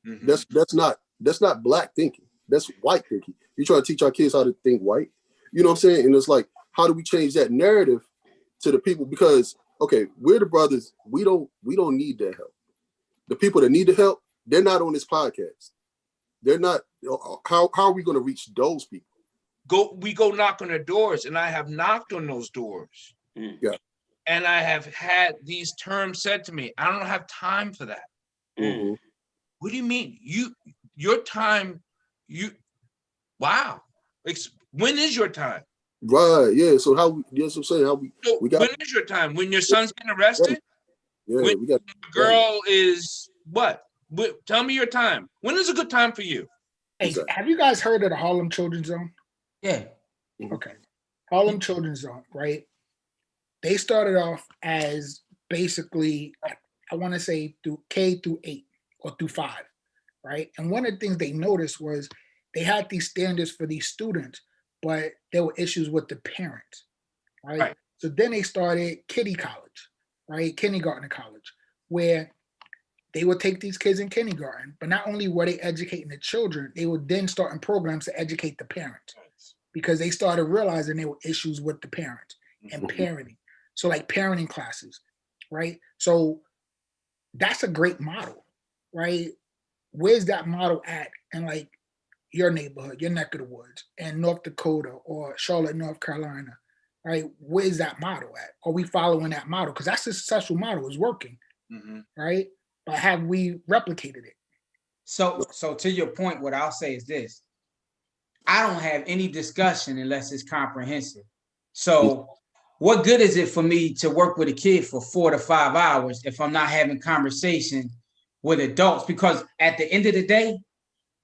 A: Mm-hmm.
F: That's not black thinking. That's white thinking. You try to teach our kids how to think white. You know what I'm saying? And it's like, how do we change that narrative to the people? Because okay, we're the brothers. We don't need their help. The people that need the help, they're not on this podcast. They're not. How are we going to reach those people?
A: We go knock on their doors, and I have knocked on those doors.
F: Yeah.
A: And I have had these terms said to me. I don't have time for that.
F: Mm-hmm.
A: What do you mean? Your time, wow. When is your time?
F: Right, yeah. So that's what I'm saying.
A: When is your time? When your son's been arrested?
F: Yeah,
A: when
F: we got
A: the girl is what? Tell me your time. When is a good time for you?
C: Hey,
F: Exactly.
C: have you guys heard of the Harlem Children's Zone?
D: Yeah.
C: Okay. Harlem Children's Zone, right? They started off as basically, I want to say through K through 8 or through 5, right? And one of the things they noticed was they had these standards for these students, but there were issues with the parents, right? So then they started kiddie college, right? Kindergarten college, where they would take these kids in kindergarten, but not only were they educating the children, they would then start in programs to educate the parents, because they started realizing there were issues with the parents and parenting. So like parenting classes, right? So that's a great model, right? Where's that model at in like your neighborhood, your neck of the woods, in North Dakota or Charlotte, North Carolina, right? Where's that model at? Are we following that model? Because that's a successful model, is working, right? But have we replicated it?
D: So to your point, what I'll say is this: I don't have any discussion unless it's comprehensive. So what good is it for me to work with a kid for 4 to 5 hours if I'm not having conversation with adults? Because at the end of the day,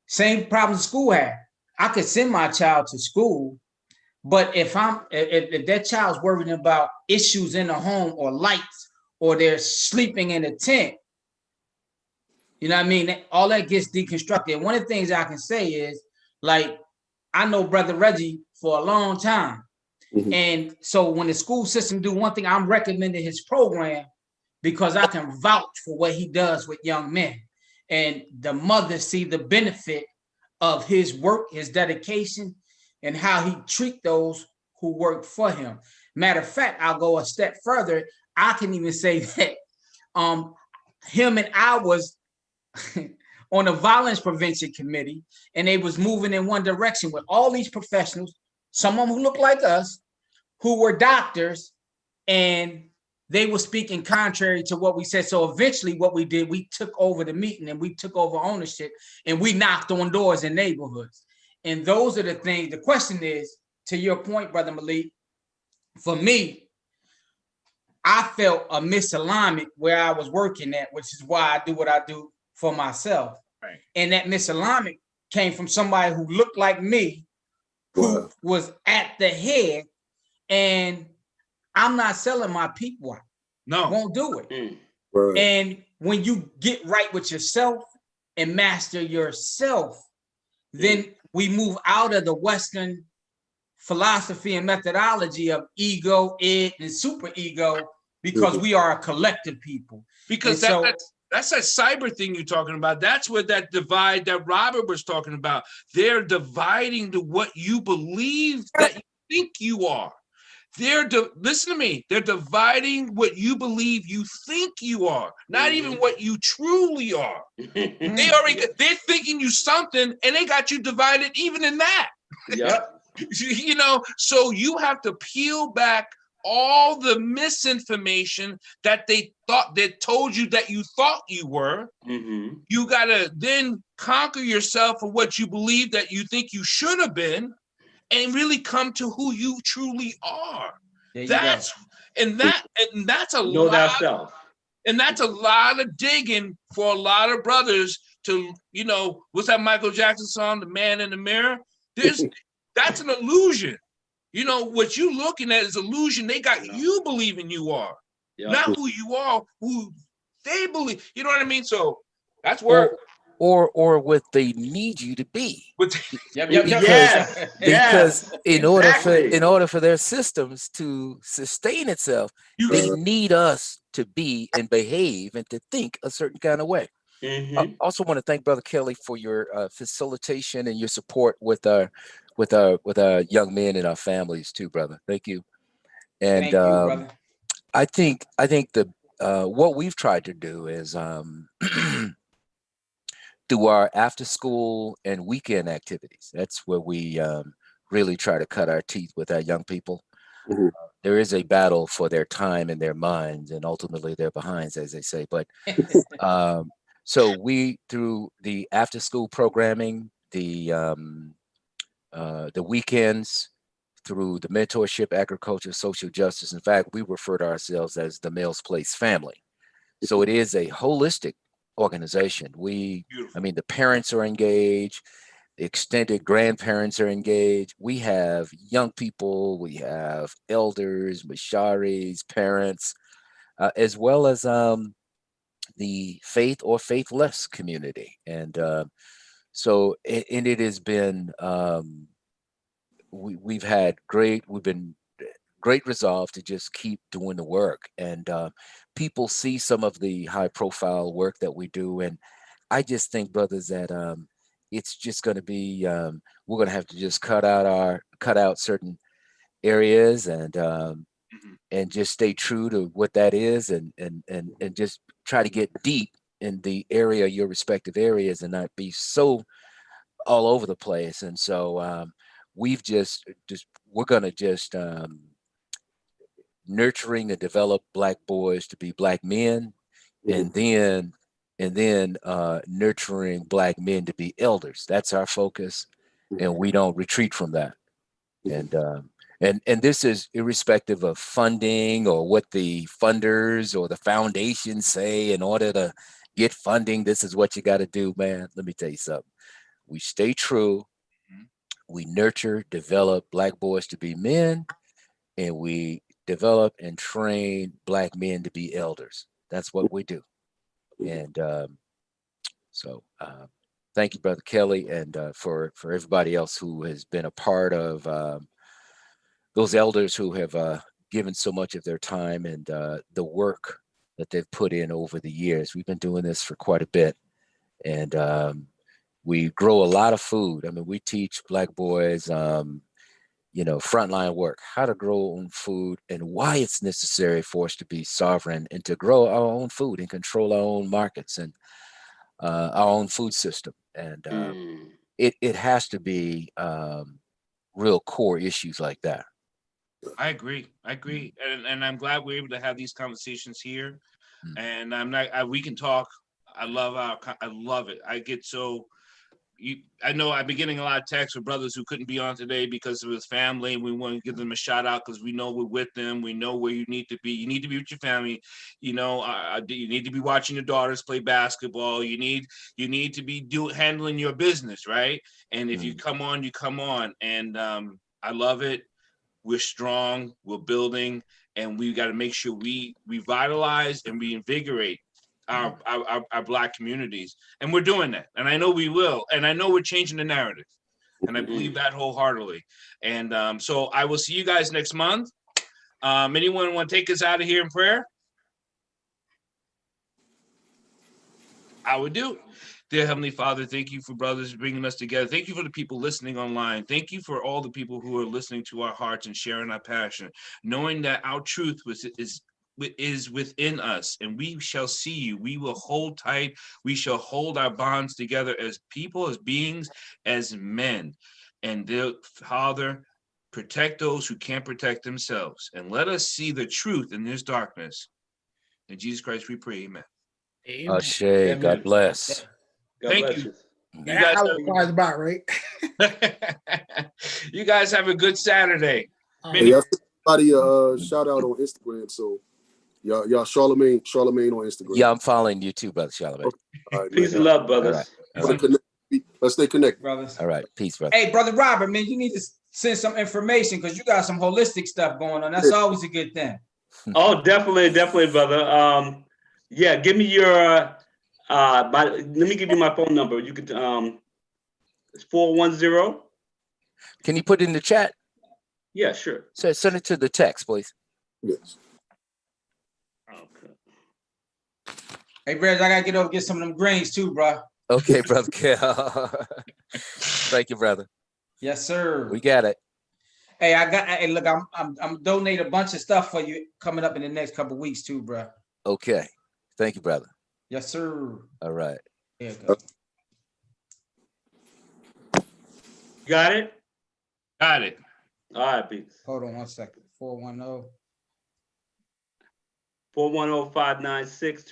D: same problems school had. I could send my child to school, but if that child's worrying about issues in the home or lights, or they're sleeping in a tent, you know what I mean? All that gets deconstructed. One of the things I can say is, like, I know Brother Reggie for a long time. Mm-hmm. And so when the school system do one thing, I'm recommending his program because I can vouch for what he does with young men. And the mothers see the benefit of his work, his dedication, and how he treat those who work for him. Matter of fact, I'll go a step further. I can even say that him and I was on a violence prevention committee, and they was moving in one direction with all these professionals, some of them who look like us, who were doctors, and they were speaking contrary to what we said. So eventually what we did, we took over the meeting and we took over ownership, and we knocked on doors in neighborhoods. And those are the things. The question is, to your point, Brother Malik, for me, I felt a misalignment where I was working at, which is why I do what I do for myself. Right. And that misalignment came from somebody who looked like me, who was at the head, and I'm not selling my people out.
A: No.
D: Won't do it. Right. And when you get right with yourself and master yourself, then we move out of the Western philosophy and methodology of ego, id, and super ego, because we are a collective people.
A: Because That's that cyber thing you're talking about. That's what that divide that Robert was talking about. They're dividing to what you believe that you think you are. Listen to me. They're dividing what you believe you think you are, not even what you truly are. They're thinking you something, and they got you divided even in that.
E: Yep.
A: You know, so you have to peel back all the misinformation that they told you that you thought you were. You got to then conquer yourself for what you believe that you think you should have been, and really come to who you truly are. That's a
E: Know
A: lot,
E: thyself.
A: and that's a lot of digging for a lot of brothers to, you know, what's that Michael Jackson song, The Man in the Mirror? That's an illusion. You know, what you looking at is illusion. They got you believing you are, not who you are, who they believe. You know what I mean? So that's work.
B: Or what they need you to be.
E: Yes.
B: In order for their systems to sustain itself, they need us to be and behave and to think a certain kind of way. I also want to thank Brother Kelly for your facilitation and your support with our young men and our families too, brother. Thank you. And
D: Thank you, brother.
B: I think the what we've tried to do is through our after school and weekend activities. That's where we really try to cut our teeth with our young people. There is a battle for their time and their minds, and ultimately their behinds, as they say. But so we, through the after school programming, the weekends, through the mentorship, agriculture, social justice. In fact, we refer to ourselves as the Males Place family. So it is a holistic organization. The parents are engaged, the extended grandparents are engaged. We have young people, we have elders, misharis, parents, as well as the faith or faithless community. And it has been, we've been great resolve to just keep doing the work. And people see some of the high profile work that we do. And I just think, brothers, that it's just going to be, we're going to have to just cut out certain areas and just stay true to what that is, and just try to get deep in the area, your respective areas, and not be so all over the place. And so we're going to just nurturing and develop Black boys to be Black men, and then nurturing Black men to be elders. That's our focus, and we don't retreat from that. And this is irrespective of funding or what the funders or the foundations say. In order to get funding, this is what you got to do, man. Let me tell you something. We stay true. We nurture, develop Black boys to be men, and we develop and train Black men to be elders. That's what we do. And so thank you, Brother Kelly, and for everybody else who has been a part of those elders who have given so much of their time and the work that they've put in over the years. We've been doing this for quite a bit, and we grow a lot of food. I mean, we teach Black boys, frontline work, how to grow our own food, and why it's necessary for us to be sovereign and to grow our own food and control our own markets and our own food system. And it has to be real core issues like that.
A: I agree. And I'm glad we're able to have these conversations here. And we can talk. I love it. I get so, I know I've been getting a lot of texts with brothers who couldn't be on today because of his family, and we want to give them a shout out because we know we're with them. We know where you need to be. You need to be with your family. You need to be watching your daughters play basketball. You need to be handling your business, right? And if you come on, you come on. And I love it. We're strong. We're building, and we got to make sure we revitalize and reinvigorate our Black communities, and we're doing that, and I know we will, and I know we're changing the narrative, and I believe that wholeheartedly. And so I will see you guys next month. Anyone want to take us out of here in prayer? I would do it. Dear Heavenly Father, thank you for brothers bringing us together. Thank you for the people listening online. Thank you for all the people who are listening to our hearts and sharing our passion, knowing that our truth is within us, and we shall see you. We will hold tight. We shall hold our bonds together as people, as beings, as men. And dear Father, protect those who can't protect themselves, and let us see the truth in this darkness. In Jesus Christ we pray, amen.
C: Amen.
B: Ashay, God
E: Amen.
B: bless.
E: God
A: Thank
E: bless
A: you.
E: you.
A: You
C: That
A: guys
C: hour is about right.
A: you guys have a good Saturday.
F: Hey,
A: Vinny.
F: I sent somebody a shout out on Instagram. So y'all Charlemagne on Instagram.
B: Yeah, I'm following you too, brother Charlemagne.
F: Okay. All right,
E: Peace
F: man.
E: and love,
B: All
E: brothers.
B: right. All
F: Wanna
B: right.
F: connect? Let's stay connected.
D: brothers.
B: All right. Peace, brother.
D: Hey, brother Robert, man, you need to send some information because you got some holistic stuff going on. That's always a good thing.
E: Oh, definitely, brother. Yeah, give me your let me give you my phone number. You could it's 410.
B: Can you put it in the chat?
E: Yeah, sure.
B: So send it to the text, please.
F: Yes.
E: Okay.
D: Hey, Reg, I gotta get over and get some of them greens too, bro.
B: Okay, brother. Thank you, brother.
D: Yes, sir.
B: We got it.
D: Hey, hey, look, I'm donating a bunch of stuff for you coming up in the next couple of weeks too, bro.
B: Okay. Thank you, brother.
D: Yes, sir.
B: All right.
D: There you go.
E: Got it?
A: Got it.
E: All right, peace.
D: Hold on one second. 410.
E: 410-596